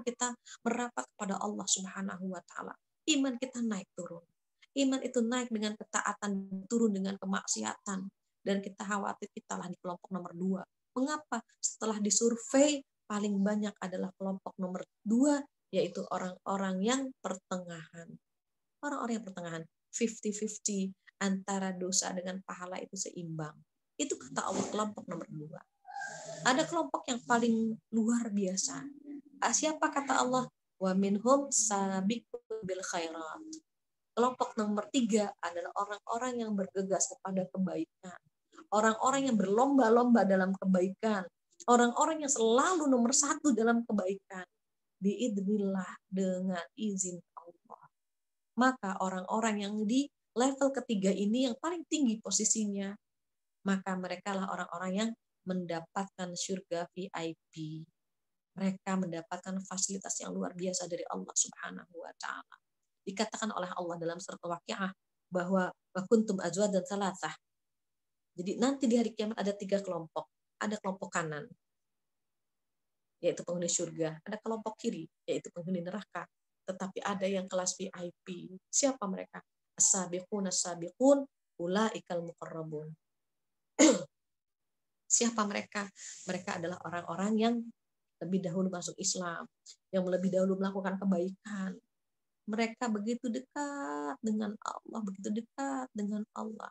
kita merapat kepada Allah Subhanahu wa taala. Iman kita naik turun. Iman itu naik dengan ketaatan, turun dengan kemaksiatan. Dan kita khawatir kita lah di kelompok nomor 2. Mengapa? Setelah disurvei, paling banyak adalah kelompok nomor 2, yaitu orang-orang yang pertengahan. Orang-orang yang pertengahan, 50-50, antara dosa dengan pahala itu seimbang. Itu kata Allah, kelompok nomor 2. Ada kelompok yang paling luar biasa. Siapa kata Allah? Wa minhum sabiqun bil khairat. Kelompok nomor 3 adalah orang-orang yang bergegas kepada kebaikan. Orang-orang yang berlomba-lomba dalam kebaikan. Orang-orang yang selalu nomor 1 dalam kebaikan. Biidznillah, dengan izin Allah. Maka orang-orang yang di level ketiga ini yang paling tinggi posisinya, maka mereka lah orang-orang yang mendapatkan surga VIP. Mereka mendapatkan fasilitas yang luar biasa dari Allah Subhanahu wa taala. Dikatakan oleh Allah dalam surat Al-Waqiah bahwa wa kuntum azwajan thalathah. Jadi nanti di hari kiamat ada 3 kelompok. Ada kelompok kanan, yaitu penghuni surga. Ada kelompok kiri, yaitu penghuni neraka. Tetapi ada yang kelas VIP. Siapa mereka? As-sabiqun as-sabiqun ulaikal muqarrabun. Siapa mereka? Mereka adalah orang-orang yang lebih dahulu masuk Islam, yang lebih dahulu melakukan kebaikan. Mereka begitu dekat dengan Allah, begitu dekat dengan Allah.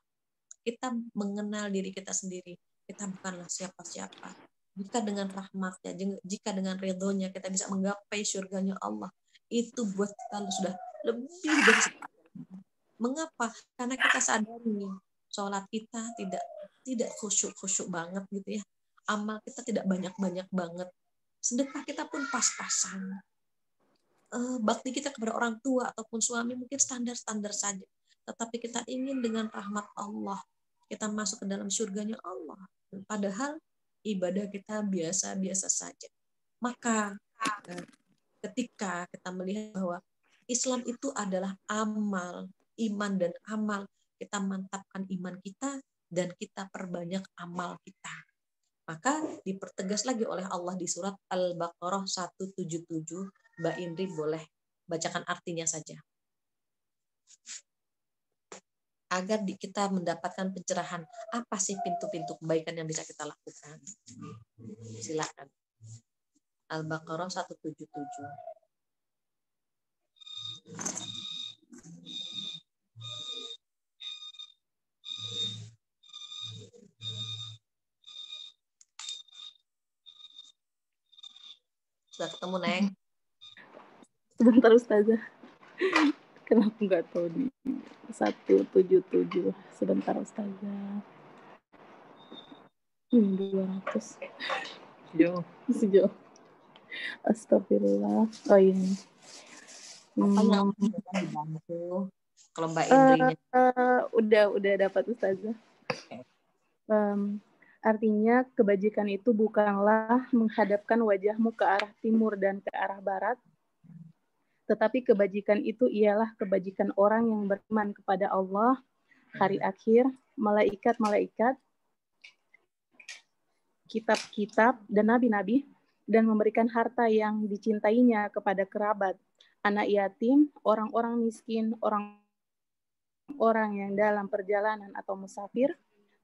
Kita mengenal diri kita sendiri. Kita bukanlah siapa-siapa. Jika dengan rahmatnya, jika dengan ridhonya kita bisa menggapai surganya Allah, itu buat kita sudah lebih dari sepadan. Mengapa? Karena kita sadari sholat kita tidak khusyuk banget gitu ya. Amal kita tidak banyak-banyak banget. Sedekah kita pun pas-pasan. Bakti kita kepada orang tua ataupun suami mungkin standar-standar saja. Tetapi kita ingin dengan rahmat Allah, kita masuk ke dalam surganya Allah. Padahal ibadah kita biasa-biasa saja. Maka ketika kita melihat bahwa Islam itu adalah amal, iman dan amal, kita mantapkan iman kita dan kita perbanyak amal kita. Maka dipertegas lagi oleh Allah di surat Al-Baqarah 177. Mbak Indri boleh bacakan artinya saja. Agar kita mendapatkan pencerahan, apa sih pintu-pintu kebaikan yang bisa kita lakukan. Silakan. Al-Baqarah 177. Sudah ketemu, Neng? Sebentar Ustazah. Kenapa nggak tahu di 177? Sebentar Ustazah. 200. Sejauh. Astagfirullah. Oh ini. Apa yang dibantu? Kalau Mbak Indrinya udah dapat Ustazah. Artinya kebajikan itu bukanlah menghadapkan wajahmu ke arah timur dan ke arah barat, tetapi kebajikan itu ialah kebajikan orang yang beriman kepada Allah, hari akhir, malaikat-malaikat, kitab-kitab, dan nabi-nabi, dan memberikan harta yang dicintainya kepada kerabat, anak yatim, orang-orang miskin, orang-orang yang dalam perjalanan atau musafir,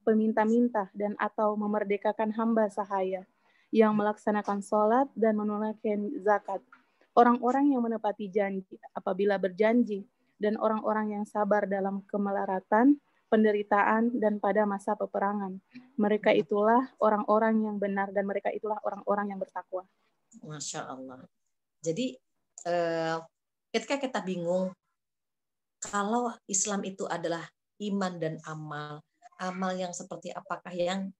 peminta-minta dan atau memerdekakan hamba sahaya yang melaksanakan sholat dan menunaikan zakat, orang-orang yang menepati janji apabila berjanji, dan orang-orang yang sabar dalam kemelaratan, penderitaan, dan pada masa peperangan. Mereka itulah orang-orang yang benar dan mereka itulah orang-orang yang bertakwa. Masya Allah. Jadi ketika kita bingung kalau Islam itu adalah iman dan amal yang seperti apakah yang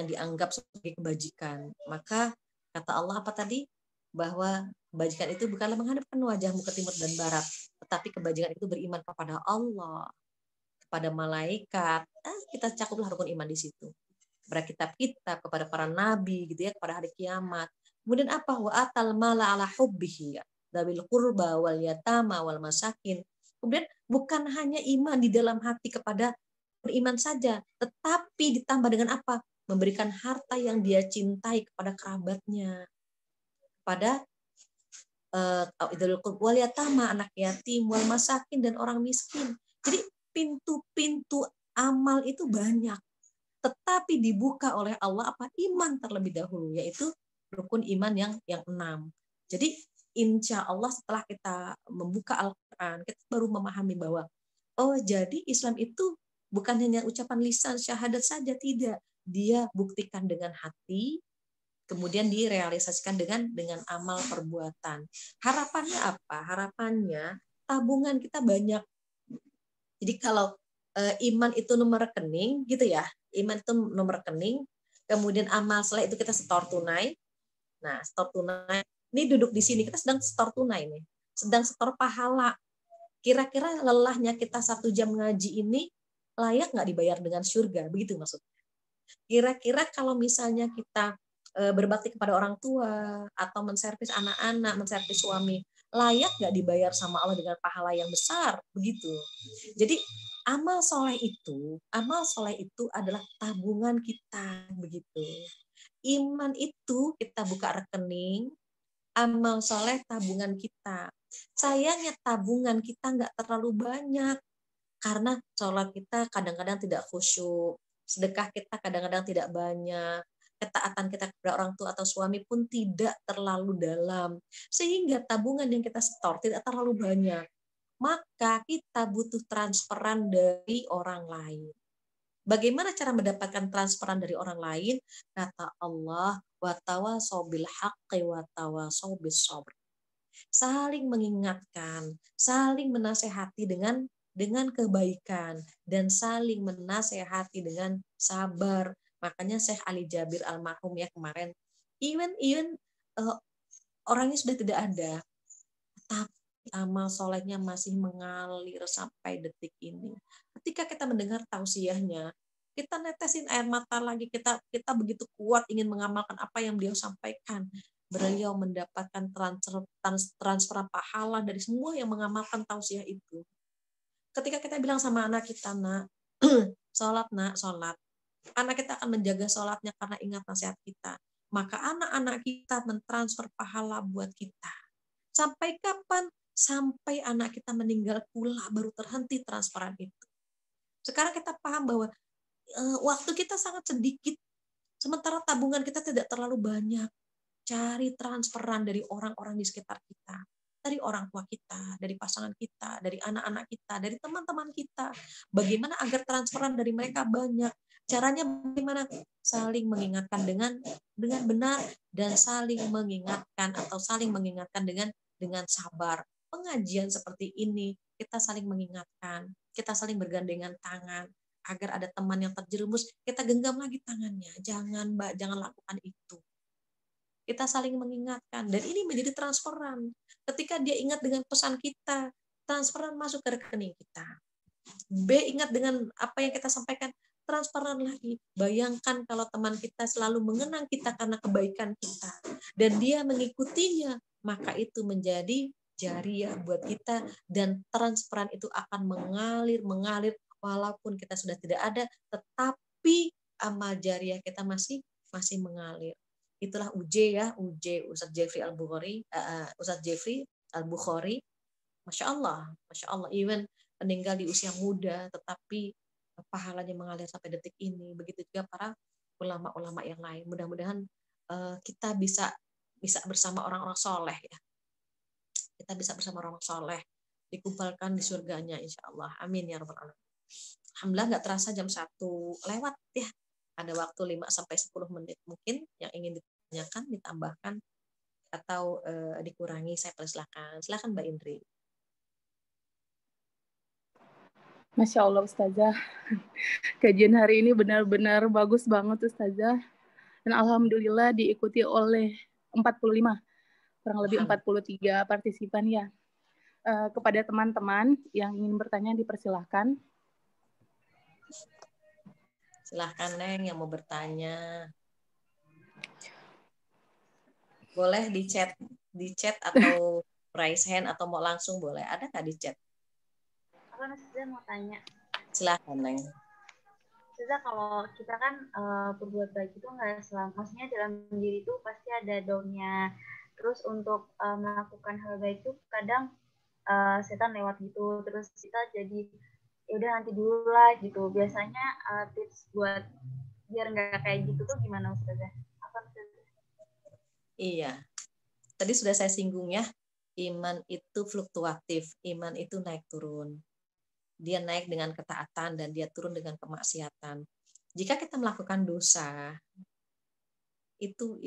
dianggap sebagai kebajikan, maka kata Allah apa tadi, bahwa kebajikan itu bukanlah menghadapkan wajahmu ke timur dan barat, tetapi kebajikan itu beriman kepada Allah, kepada malaikat. Kita cakuplah rukun iman di situ, kepada kitab-kitab, kepada para nabi gitu ya, kepada hari kiamat. Kemudian apa? Wa atal mala ala hubbihi dzawil qurba wal yatama wal masakin. Kemudian bukan hanya iman di dalam hati kepada beriman saja, tetapi ditambah dengan apa? Memberikan harta yang dia cintai kepada kerabatnya, pada wal yatama, anak yatim, wal masakin, dan orang miskin. Jadi pintu-pintu amal itu banyak, tetapi dibuka oleh Allah apa? Iman terlebih dahulu, yaitu rukun iman yang 6. Jadi insya Allah setelah kita membuka Al-Quran, kita baru memahami bahwa oh jadi Islam itu bukan hanya ucapan lisan syahadat saja, tidak. Dia buktikan dengan hati, kemudian direalisasikan dengan amal perbuatan. Harapannya apa? Harapannya tabungan kita banyak. Jadi kalau iman itu nomor rekening gitu ya, iman itu nomor rekening, kemudian amal setelah itu kita setor tunai. Nah, setor tunai, ini duduk di sini kita sedang setor tunai nih, sedang setor pahala. Kira-kira lelahnya kita 1 jam ngaji ini layak nggak dibayar dengan surga? Begitu maksudnya. Kira-kira kalau misalnya kita berbakti kepada orang tua atau menservis anak-anak, menservis suami, layak nggak dibayar sama Allah dengan pahala yang besar? Begitu. Jadi amal soleh itu adalah tabungan kita, begitu. Iman itu kita buka rekening, amal soleh tabungan kita. Sayangnya tabungan kita nggak terlalu banyak karena sholat kita kadang-kadang tidak khusyuk, sedekah kita kadang-kadang tidak banyak, ketaatan kita kepada orang tua atau suami pun tidak terlalu dalam, sehingga tabungan yang kita setor tidak terlalu banyak. Maka kita butuh transferan dari orang lain. Bagaimana cara mendapatkan transferan dari orang lain? Kata Allah, wa tawasau bil haqqi wa tawasau bis sabr. Saling mengingatkan, saling menasehati dengan kebaikan dan saling menasehati dengan sabar. Makanya Syekh Ali Jabir almarhum ya kemarin, even orangnya sudah tidak ada, tapi amal solehnya masih mengalir sampai detik ini. Ketika kita mendengar tausiahnya, kita netesin air mata lagi, kita begitu kuat ingin mengamalkan apa yang beliau sampaikan. Beliau mendapatkan transfer pahala dari semua yang mengamalkan tausiah itu. Ketika kita bilang sama anak kita, nak, sholat nak, sholat. Anak kita akan menjaga sholatnya karena ingat nasihat kita. Maka anak-anak kita mentransfer pahala buat kita. Sampai kapan? Sampai anak kita meninggal pula baru terhenti transferan itu. Sekarang kita paham bahwa waktu kita sangat sedikit, sementara tabungan kita tidak terlalu banyak. Cari transferan dari orang-orang di sekitar kita, dari orang tua kita, dari pasangan kita, dari anak-anak kita, dari teman-teman kita. Bagaimana agar transferan dari mereka banyak? Caranya bagaimana? Saling mengingatkan dengan benar dan saling mengingatkan atau saling mengingatkan dengan sabar. Pengajian seperti ini kita saling mengingatkan, kita saling bergandengan tangan agar ada teman yang terjerumus, kita genggam lagi tangannya. Jangan, Mbak, jangan lakukan itu. Kita saling mengingatkan dan ini menjadi transferan. Ketika dia ingat dengan pesan kita, transferan masuk ke rekening kita. B ingat dengan apa yang kita sampaikan, transferan lagi. Bayangkan kalau teman kita selalu mengenang kita karena kebaikan kita dan dia mengikutinya, maka itu menjadi jariah buat kita dan transferan itu akan mengalir walaupun kita sudah tidak ada, tetapi amal jariah kita masih mengalir. Itulah UJ ya, Ustadz Jeffrey Al-Bukhari, Masya Allah, even meninggal di usia muda, tetapi pahalanya mengalir sampai detik ini. Begitu juga para ulama-ulama yang lain. Mudah-mudahan kita bisa bersama orang-orang soleh ya. Kita bisa bersama orang soleh, dikumpulkan di surganya insya Allah. Amin ya rabbal alamin. Alhamdulillah nggak terasa jam 1 lewat ya. Ada waktu 5-10 menit mungkin yang ingin ditanyakan, ditambahkan atau dikurangi, saya persilakan. Silakan Mbak Indri. Masya Allah Ustazah, kajian hari ini benar-benar bagus banget Ustazah. Dan Alhamdulillah diikuti oleh 45, kurang lebih 43 partisipan ya. Kepada teman-teman yang ingin bertanya dipersilahkan. Silahkan Neng yang mau bertanya. Boleh di chat atau raise hand atau mau langsung boleh. Ada nggak di chat? Apa Ustazah mau tanya? Silahkan Neng. Ustazah kalau kita kan berbuat baik itu nggak selama, maksudnya dalam diri itu pasti ada downnya. Terus untuk melakukan hal baik itu kadang setan lewat gitu, terus kita jadi ya udah nanti dulu lah gitu. Biasanya tips buat biar nggak kayak gitu tuh gimana Ustazah? Apa Ustazah? Iya, tadi sudah saya singgung ya, iman itu fluktuatif, iman itu naik turun. Dia naik dengan ketaatan dan dia turun dengan kemaksiatan. Jika kita melakukan dosa, itu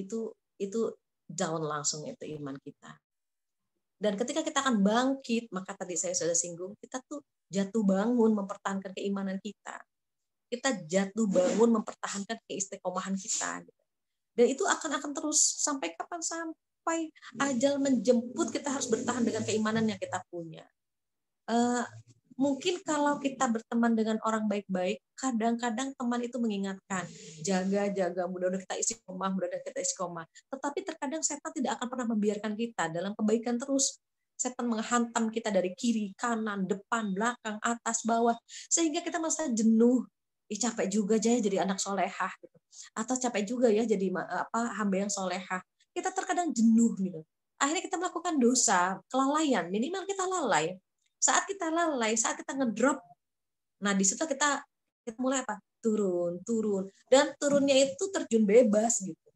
down langsung itu iman kita. Dan ketika kita akan bangkit, maka tadi saya sudah singgung, kita tuh jatuh bangun mempertahankan keimanan kita. Kita jatuh bangun mempertahankan keistiqomahan kita. Dan itu akan terus sampai kapan? Sampai ajal menjemput, kita harus bertahan dengan keimanan yang kita punya. Mungkin kalau kita berteman dengan orang baik-baik, kadang-kadang teman itu mengingatkan, jaga, mudah-mudahan kita istiqomah, mudah-mudahan kita istiqomah. Tetapi terkadang setan tidak akan pernah membiarkan kita dalam kebaikan terus. Setan menghantam kita dari kiri, kanan, depan, belakang, atas, bawah, sehingga kita merasa jenuh. Capek juga jadi anak solehah, gitu. Atau capek juga ya jadi hamba yang solehah. Kita terkadang jenuh gitu. Akhirnya kita melakukan dosa, kelalaian, minimal kita lalai. Saat kita lalai, saat kita ngedrop, nah di situ kita mulai apa? Turun, dan turunnya itu terjun bebas gitu.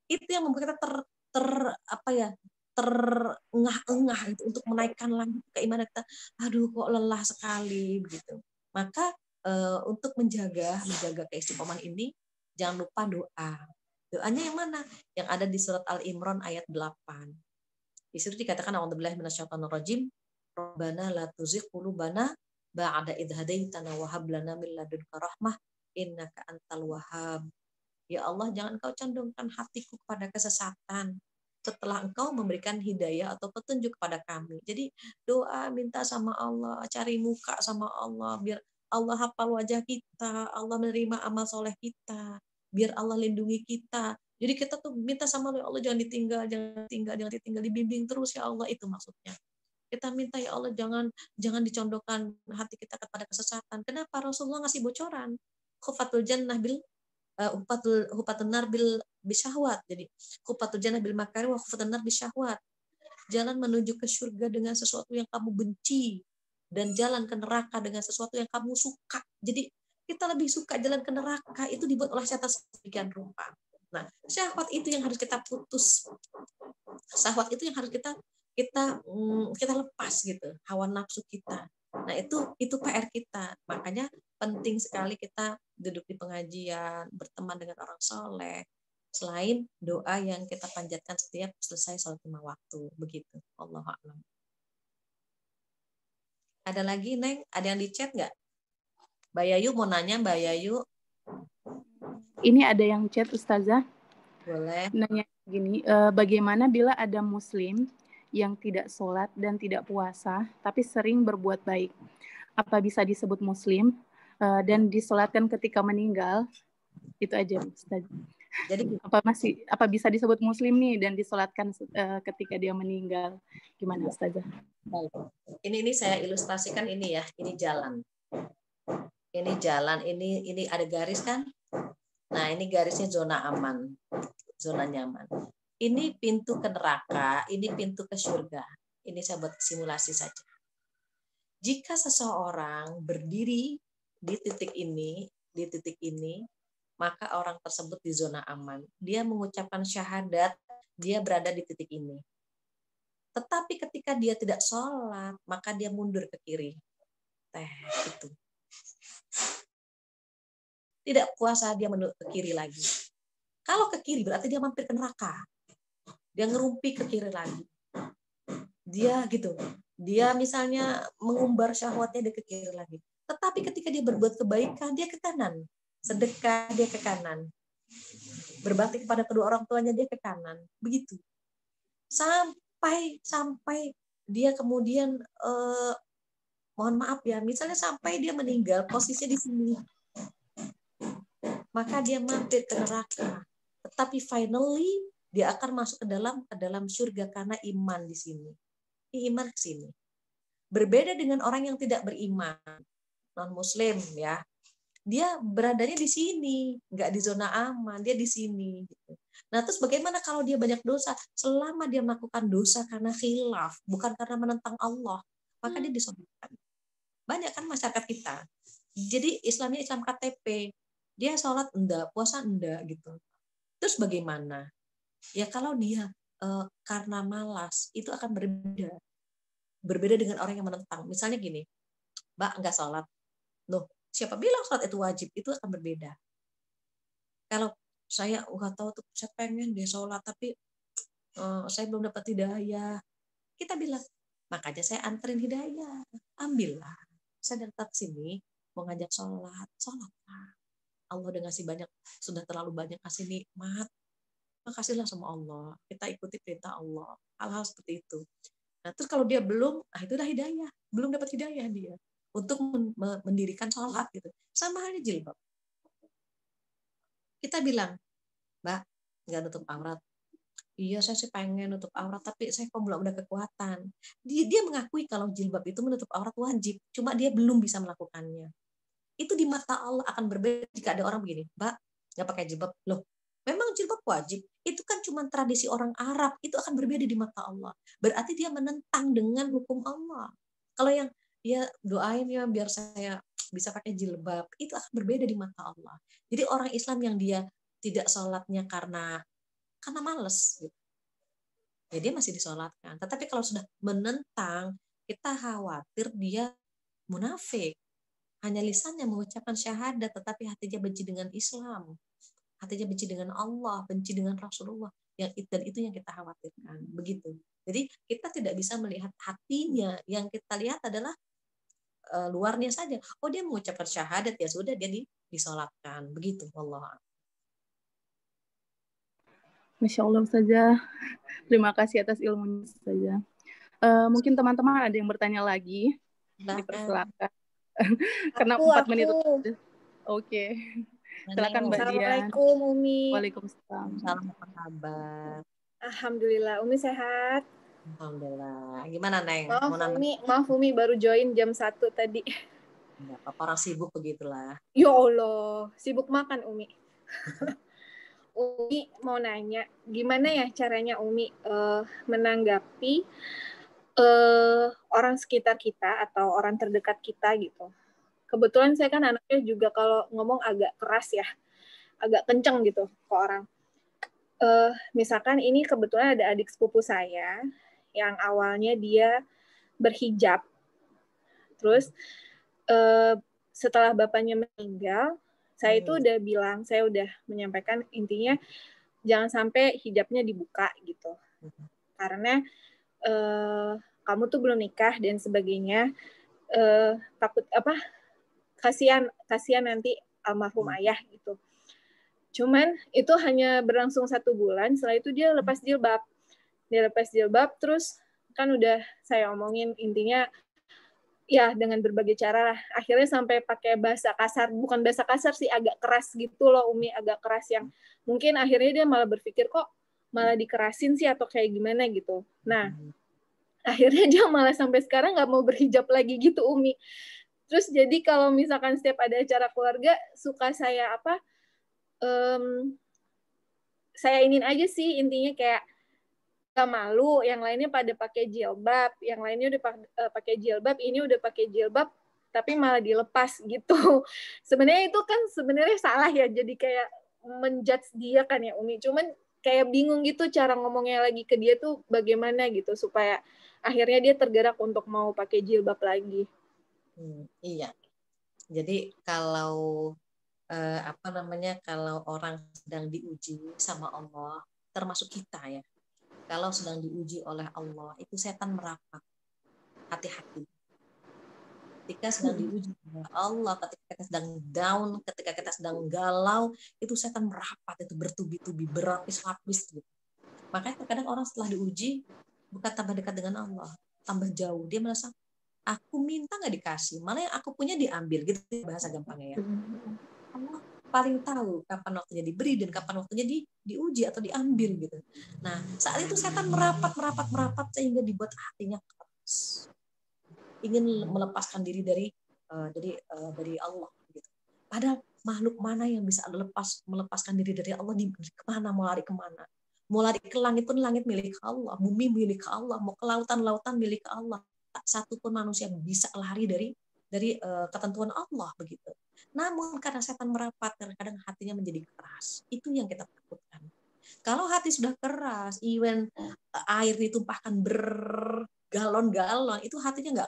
Itu yang membuat kita terengah-engah gitu, untuk menaikkan lagi keimanan kita. Aduh, kok lelah sekali begitu. Maka untuk menjaga keistiqomahan ini, jangan lupa doa. Doanya yang mana? Yang ada di surat Al-Imran ayat 8. Di situ dikatakan, a'udzubillahi minasyaitonirrajim, Rabbana la tuzigh qulubana ba'da idh hadaitana wa hab lana min ladunka rahmah innaka antal wahhab. Ya Allah, jangan Kau condongkan hatiku kepada kesesatan setelah Engkau memberikan hidayah atau petunjuk kepada kami. Jadi doa, minta sama Allah, cari muka sama Allah, biar Allah hafal wajah kita, Allah menerima amal soleh kita, biar Allah lindungi kita. Jadi kita tuh minta sama Allah, jangan ditinggal, dibimbing terus ya Allah, itu maksudnya. Kita minta ya Allah, jangan dicondongkan hati kita kepada kesesatan. Kenapa? Rasulullah ngasih bocoran. Khufatul jannah bil hufatun nar bil bisyahwat. Jadi khufatul jannah bil makari wa khufatun nar bisyahwat. Jalan menuju ke surga dengan sesuatu yang kamu benci, dan jalan ke neraka dengan sesuatu yang kamu suka. Jadi kita lebih suka jalan ke neraka, itu dibuat oleh setan sedemikian rupa. Nah, syahwat itu yang harus kita putus. Syahwat itu yang harus kita lepas gitu, hawa nafsu kita. Nah, itu PR kita. Makanya penting sekali kita duduk di pengajian, berteman dengan orang soleh, selain doa yang kita panjatkan setiap selesai sholat 5 waktu. Begitu. Allahu a'lam. Ada lagi, Neng? Ada yang di chat nggak? Mbak Yayu mau nanya, Mbak Yayu. Ini ada yang chat, Ustazah. Boleh. Nanya gini, bagaimana bila ada muslim yang tidak sholat dan tidak puasa, tapi sering berbuat baik? Apa bisa disebut muslim dan disolatkan ketika meninggal? Itu aja, Ustaz. Jadi apa bisa disebut muslim nih dan disolatkan ketika dia meninggal? Gimana, Ustazah? Ini saya ilustrasikan ini ya, ini jalan. Ini jalan, ini ada garis kan? Nah, ini garisnya zona aman, zona nyaman. Ini pintu ke neraka, ini pintu ke surga. Ini saya buat simulasi saja. Jika seseorang berdiri di titik ini, maka orang tersebut di zona aman. Dia mengucapkan syahadat, dia berada di titik ini. Tetapi ketika dia tidak sholat, maka dia mundur ke kiri. Itu. Tidak puasa, dia mundur ke kiri lagi. Kalau ke kiri berarti dia mampir ke neraka. Dia ngerumpi ke kiri lagi. Dia gitu. Dia misalnya mengumbar syahwatnya, dia ke kiri lagi. Tetapi ketika dia berbuat kebaikan, dia ke kanan. Sedekah, dia ke kanan. Berbakti kepada kedua orang tuanya, dia ke kanan. Begitu. Sampai dia kemudian mohon maaf ya, misalnya sampai dia meninggal posisinya di sini. Maka dia mampir ke neraka. Tetapi finally dia akan masuk ke dalam surga karena iman di sini. Iman ke sini. Berbeda dengan orang yang tidak beriman, non-muslim ya. Dia beradanya di sini, nggak di zona aman, dia di sini. Nah, terus bagaimana kalau dia banyak dosa? Selama dia melakukan dosa karena khilaf, bukan karena menentang Allah, maka dia disolatkan. Banyak kan masyarakat kita. Jadi Islamnya Islam KTP. Dia sholat enggak, puasa enggak gitu. Terus bagaimana? Ya kalau dia karena malas, itu akan berbeda. Berbeda dengan orang yang menentang. Misalnya gini, Mbak enggak sholat. Loh, siapa bilang sholat itu wajib? Itu akan berbeda. Kalau saya nggak tahu tuh, saya pengen dia sholat, tapi saya belum dapat hidayah. Kita bilang, makanya saya anterin hidayah. Ambillah. Saya datang sini, mau ngajak sholat. Sholatlah. Allah udah ngasih banyak, sudah terlalu banyak kasih nikmat. Makasihlah sama Allah. Kita ikuti perintah Allah. Hal-hal seperti itu. Nah, terus kalau dia belum, itulah hidayah. Belum dapat hidayah dia. Untuk mendirikan sholat gitu. Sama halnya jilbab. Kita bilang, Mbak, nggak nutup aurat. Iya, saya sih pengen nutup aurat, tapi saya kok belum ada kekuatan. Dia mengakui kalau jilbab itu menutup aurat wajib, cuma dia belum bisa melakukannya. Itu di mata Allah akan berbeda jika ada orang begini, Mbak, nggak pakai jilbab. Loh, memang jilbab wajib. Itu kan cuma tradisi orang Arab. Itu akan berbeda di mata Allah. Berarti dia menentang dengan hukum Allah. Kalau yang dia doain ya biar saya bisa pakai jilbab, itu akan berbeda di mata Allah. Jadi orang Islam yang dia tidak sholatnya karena males gitu. Ya dia masih disolatkan. Tetapi kalau sudah menentang, kita khawatir dia munafik. Hanya lisannya mengucapkan syahadat, tetapi hatinya benci dengan Islam. Hatinya benci dengan Allah, benci dengan Rasulullah. Dan itu yang kita khawatirkan. Begitu. Jadi kita tidak bisa melihat hatinya. Yang kita lihat adalah luarnya saja. Oh, dia mengucapkan syahadat, ya sudah dia disolatkan. Begitu. Allah. Masya Allah saja. Terima kasih atas ilmunya saja. Mungkin teman-teman ada yang bertanya lagi. Dipersilakan. Karena 4 menit. Oke. Silakan Mbak Dian. Assalamualaikum Umi. Waalaikumsalam. Apa kabar? Alhamdulillah, Umi sehat. Alhamdulillah. Gimana Neng? Maaf Umi baru join jam 1 tadi. Enggak apa-apa, orang sibuk begitulah. Ya Allah, sibuk makan Umi. Umi mau nanya, gimana ya caranya Umi menanggapi orang sekitar kita atau orang terdekat kita gitu. Kebetulan saya kan anaknya juga kalau ngomong agak keras ya, agak kenceng gitu ke orang. Misalkan ini kebetulan ada adik sepupu saya yang awalnya dia berhijab, terus setelah bapaknya meninggal, saya itu udah bilang, saya udah menyampaikan intinya jangan sampai hijabnya dibuka gitu, karena kamu tuh belum nikah dan sebagainya, takut kasihan nanti almarhum ayah gitu. Cuman itu hanya berlangsung 1 bulan, setelah itu dia lepas jilbab, terus kan udah saya omongin intinya ya dengan berbagai cara lah. Akhirnya sampai pakai bahasa kasar, bukan bahasa kasar sih, agak keras gitu loh Umi, agak keras yang mungkin akhirnya dia malah berpikir kok malah dikerasin sih atau kayak gimana gitu. Nah, akhirnya dia malah sampai sekarang nggak mau berhijab lagi gitu Umi. Terus jadi kalau misalkan setiap ada acara keluarga, suka saya saya ingin aja sih intinya kayak gak malu, yang lainnya pada pakai jilbab, yang lainnya udah pakai jilbab, ini udah pakai jilbab, tapi malah dilepas gitu. Sebenarnya itu kan sebenarnya salah ya, jadi kayak menjudge dia kan ya Umi. Cuman kayak bingung gitu cara ngomongnya lagi ke dia tuh bagaimana gitu supaya akhirnya dia tergerak untuk mau pakai jilbab lagi. Iya. Jadi kalau kalau orang sedang diuji sama Allah, termasuk kita ya. Kalau sedang diuji oleh Allah, itu setan merapat. Hati-hati. Ketika sedang diuji oleh Allah, ketika kita sedang down, ketika kita sedang galau, itu setan merapat, itu bertubi-tubi, berlapis-lapis gitu. Makanya terkadang orang setelah diuji, bukan tambah dekat dengan Allah, tambah jauh. Dia merasa, aku minta nggak dikasih, malah yang aku punya diambil, gitu bahasa gampangnya ya. Allah paling tahu kapan waktunya diberi dan kapan waktunya diuji atau diambil gitu. Nah, saat itu setan merapat sehingga dibuat hatinya keras. Ingin melepaskan diri dari Allah gitu. Padahal makhluk mana yang bisa melepaskan diri dari Allah, kemana, mau lari kemana? Mau lari ke langit pun langit milik Allah, bumi milik Allah, mau ke lautan milik Allah. Tak satu pun manusia bisa lari dari ketentuan Allah begitu. Namun karena setan merapat, kadang-kadang hatinya menjadi keras. Itu yang kita takutkan. Kalau hati sudah keras, even air ditumpahkan bergalon-galon, itu hatinya nggak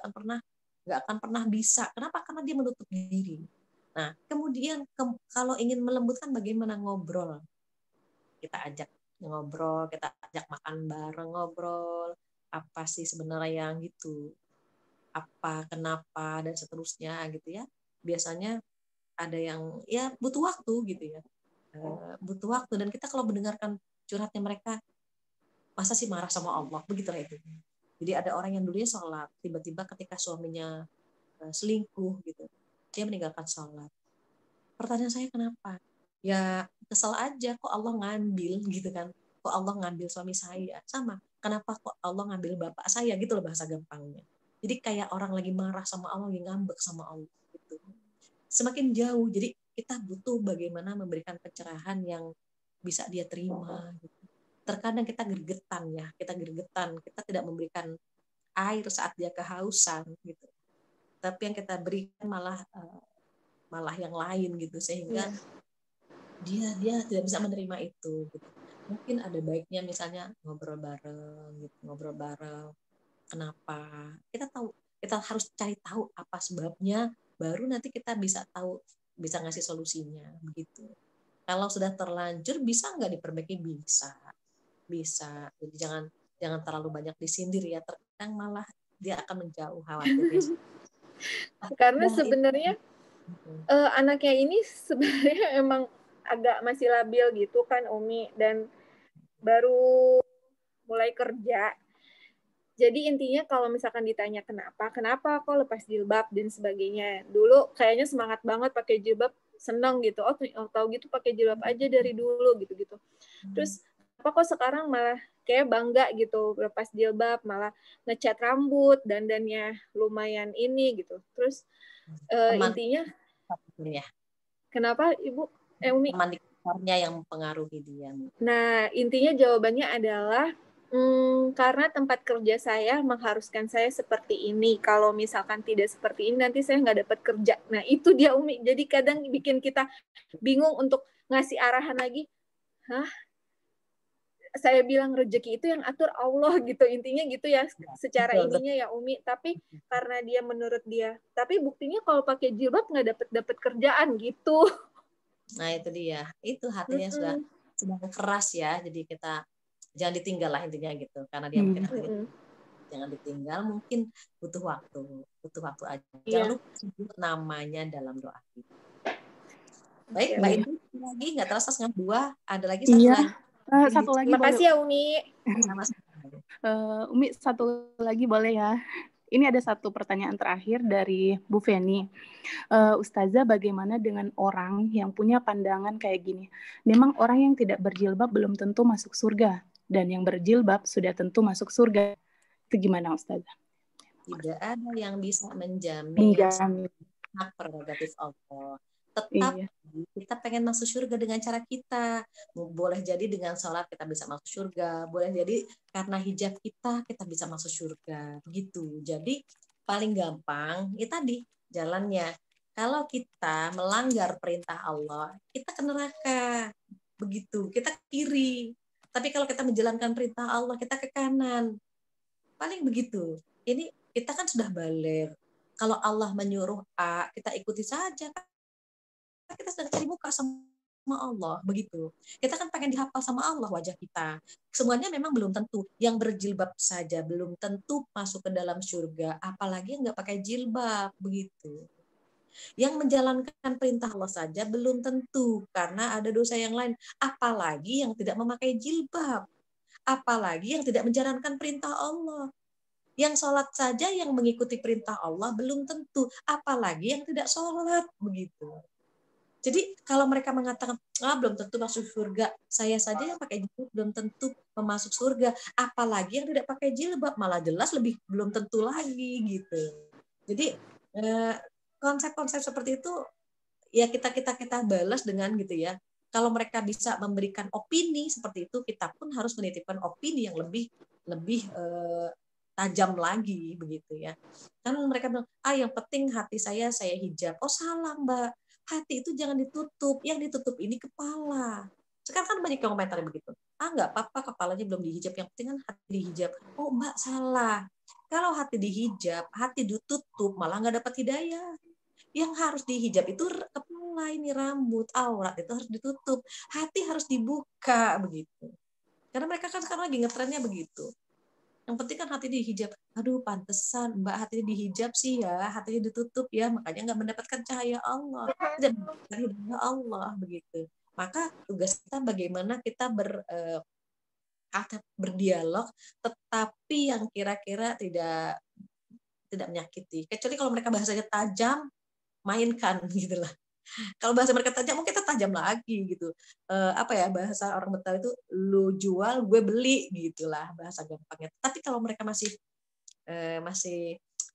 akan pernah bisa. Kenapa? Karena dia menutup diri. Nah, kemudian kalau ingin melembutkan, bagaimana? Ngobrol. Kita ajak ngobrol, kita ajak makan bareng, ngobrol. Apa sih sebenarnya yang gitu? Apa, kenapa, dan seterusnya gitu ya. Biasanya ada yang ya butuh waktu gitu ya. Butuh waktu, dan kita kalau mendengarkan curhatnya mereka, masa sih marah sama Allah, begitulah itu. Jadi ada orang yang dulunya sholat, tiba-tiba ketika suaminya selingkuh gitu, dia meninggalkan sholat. Pertanyaan saya, kenapa? Ya kesel aja, kok Allah ngambil gitu kan, kok Allah ngambil suami saya. Sama, kenapa kok Allah ngambil bapak saya, gitu loh bahasa gampangnya. Jadi kayak orang lagi marah sama Allah, lagi ngambek sama Allah gitu. Semakin jauh, jadi kita butuh bagaimana memberikan pencerahan yang bisa dia terima gitu. Terkadang kita gergetan ya, kita tidak memberikan air saat dia kehausan gitu, tapi yang kita berikan malah yang lain gitu, sehingga dia tidak bisa menerima itu gitu. Mungkin ada baiknya misalnya ngobrol bareng, kenapa, kita harus cari tahu apa sebabnya, baru nanti kita bisa ngasih solusinya begitu. Kalau sudah terlanjur, bisa nggak diperbaiki? Bisa. Jadi jangan terlalu banyak disindir ya, terkadang malah dia akan menjauh, khawatirnya. Karena sebenarnya anaknya ini sebenarnya emang agak masih labil gitu kan Umi, dan baru mulai kerja. Jadi intinya kalau misalkan ditanya kenapa kok lepas jilbab dan sebagainya. Dulu kayaknya semangat banget pakai jilbab, senang gitu. Oh tahu gitu pakai jilbab aja dari dulu gitu. Terus apa kok sekarang malah kayak bangga gitu lepas jilbab, malah ngecat rambut, dandannya lumayan ini gitu. Terus intinya ya. Kenapa Ibu Umi? Teman di kantornya yang mempengaruhi dia. Nah, intinya jawabannya adalah karena tempat kerja saya mengharuskan saya seperti ini. Kalau misalkan tidak seperti ini, nanti saya nggak dapat kerja. Nah, itu dia Umi. Jadi kadang bikin kita bingung untuk ngasih arahan lagi. Hah? Saya bilang rezeki itu yang atur Allah gitu. Intinya gitu ya, secara ininya ya Umi. Tapi karena dia menurut dia. Tapi buktinya kalau pakai jilbab nggak dapat kerjaan gitu. Nah itu dia, itu hatinya sudah keras ya. Jadi kita jangan ditinggal lah intinya gitu, karena dia mungkin hatinya jangan ditinggal, mungkin butuh waktu aja. Jangan lupa sebut namanya dalam doa kita. Baik, Mbak Indri lagi nggak terasa setengah 2, ada lagi satu lagi. Satu lagi. Makasih ya Umi. Umi satu lagi boleh ya? Ini ada satu pertanyaan terakhir dari Bu Feni. Ustazah, bagaimana dengan orang yang punya pandangan kayak gini? Memang orang yang tidak berjilbab belum tentu masuk surga, dan yang berjilbab sudah tentu masuk surga. Itu gimana Ustazah? Tidak ada yang bisa menjamin hak prerogatif Allah. Tetap kita pengen masuk surga dengan cara kita. Boleh jadi dengan sholat kita bisa masuk surga, boleh jadi karena hijab kita bisa masuk surga begitu. Jadi paling gampang itu tadi jalannya. Kalau kita melanggar perintah Allah, kita ke neraka begitu, kita ke kiri. Tapi kalau kita menjalankan perintah Allah, kita ke kanan. Paling begitu. Ini kita kan sudah balik. Kalau Allah menyuruh A, kita ikuti saja. Kita sedang cari muka sama Allah, begitu. Kita kan pengen dihafal sama Allah wajah kita. Semuanya memang belum tentu. Yang berjilbab saja belum tentu masuk ke dalam surga, apalagi yang nggak pakai jilbab, begitu. Yang menjalankan perintah Allah saja belum tentu, karena ada dosa yang lain. Apalagi yang tidak memakai jilbab. Apalagi yang tidak menjalankan perintah Allah. Yang sholat saja yang mengikuti perintah Allah belum tentu, apalagi yang tidak sholat, begitu. Jadi kalau mereka mengatakan belum tentu masuk surga, saya saja yang pakai jilbab belum tentu masuk surga, apalagi yang tidak pakai jilbab, malah jelas lebih belum tentu lagi gitu. Jadi konsep-konsep seperti itu ya kita balas dengan gitu ya. Kalau mereka bisa memberikan opini seperti itu, kita pun harus menitipkan opini yang lebih tajam lagi begitu ya. Kan mereka bilang, yang penting hati saya hijab. Oh salah Mbak. hati itu jangan ditutup. Yang ditutup ini kepala. Sekarang kan banyak yang komentar begitu. Nggak apa-apa kepalanya belum dihijab, yang penting kan hati dihijab. Oh Mbak, salah. Kalau hati dihijab, hati ditutup, malah nggak dapat hidayah. Yang harus dihijab itu kepala, ini rambut, aurat itu harus ditutup. Hati harus dibuka begitu. Karena mereka kan sekarang lagi ngetrennya begitu. Yang penting kan hati dihijab. Aduh, pantesan Mbak hatinya dihijab sih ya, hatinya ditutup ya, makanya nggak mendapatkan cahaya Allah, tidak mendapatkan hidayah Allah begitu. Maka tugas kita bagaimana kita berdialog, tetapi yang kira-kira tidak menyakiti. Kecuali kalau mereka bahasanya tajam, mainkan gitulah. Kalau bahasa mereka tajam, kita tajam lagi gitu. Bahasa orang Betawi itu lu jual, gue beli gitulah bahasa gampangnya. Tapi kalau mereka masih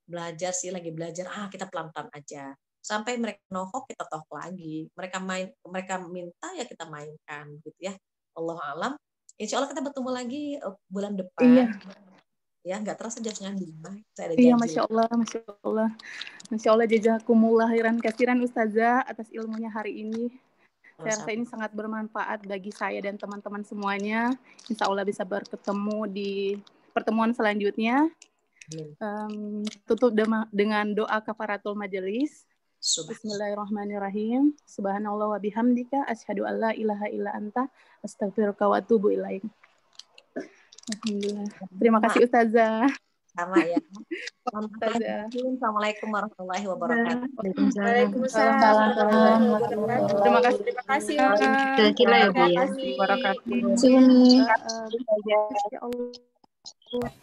belajar sih, lagi belajar, kita pelan-pelan aja. Sampai mereka nohok, kita tohok lagi. Mereka minta ya kita mainkan gitu ya. Allah alam. Insya Allah kita bertemu lagi bulan depan. Iya. Ya, nggak terasa jam 4:30. Saya ada Iya, janji. Masya Allah, Masya Allah. Masya Allah, jazakumullah khairan kasiran Ustazah atas ilmunya hari ini. Saya rasa ini sangat bermanfaat bagi saya dan teman-teman semuanya. Insya Allah bisa bertemu di pertemuan selanjutnya. Tutup dengan doa kafaratul majelis. Bismillahirrahmanirrahim. Subhanallah wa bihamdika asyhadu an la ilaha illa anta astaghfiruka wa atubu ilaik. Alhamdulillah. Terima kasih Ustazah. Sama ya. Assalamualaikum warahmatullahi wabarakatuh. Waalaikumsalam warahmatullahi wabarakatuh. Terima kasih. Terima kasih.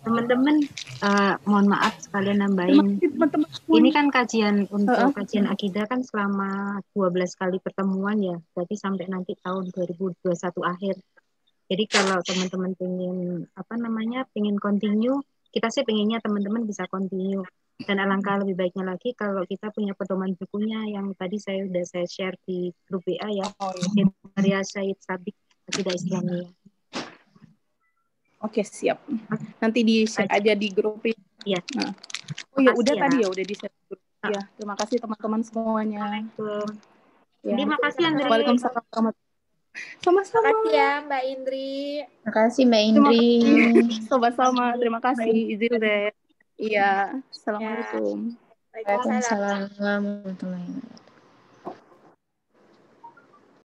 Teman-teman, mohon maaf sekalian nambahin. Ini kan kajian untuk kajian akidah kan selama 12 kali pertemuan ya. Berarti sampai nanti tahun 2021 akhir. Jadi kalau teman-teman pengen continue, kita sih pengennya teman-teman bisa continue. Dan alangkah lebih baiknya lagi kalau kita punya pedoman bukunya yang tadi saya share di grup WA ya. Karya Syed Sabiq Akidah Islamiyah. Oke, siap. Nanti di-share aja di grup. Iya. Nah. Oh ya, udah tadi ya, udah di-share di grup. Ya, terima kasih teman-teman semuanya. Ya. Terima kasih Andri. Waalaikumsalam warahmatullahi. Sama-sama. Terima kasih ya Mbak Indri. Terima kasih Mbak Indri. Sama-sama. Terima kasih. Izin deh. Iya. Assalamualaikum. Waalaikumsalam. Waalaikumsalam warahmatullahi wabarakatuh.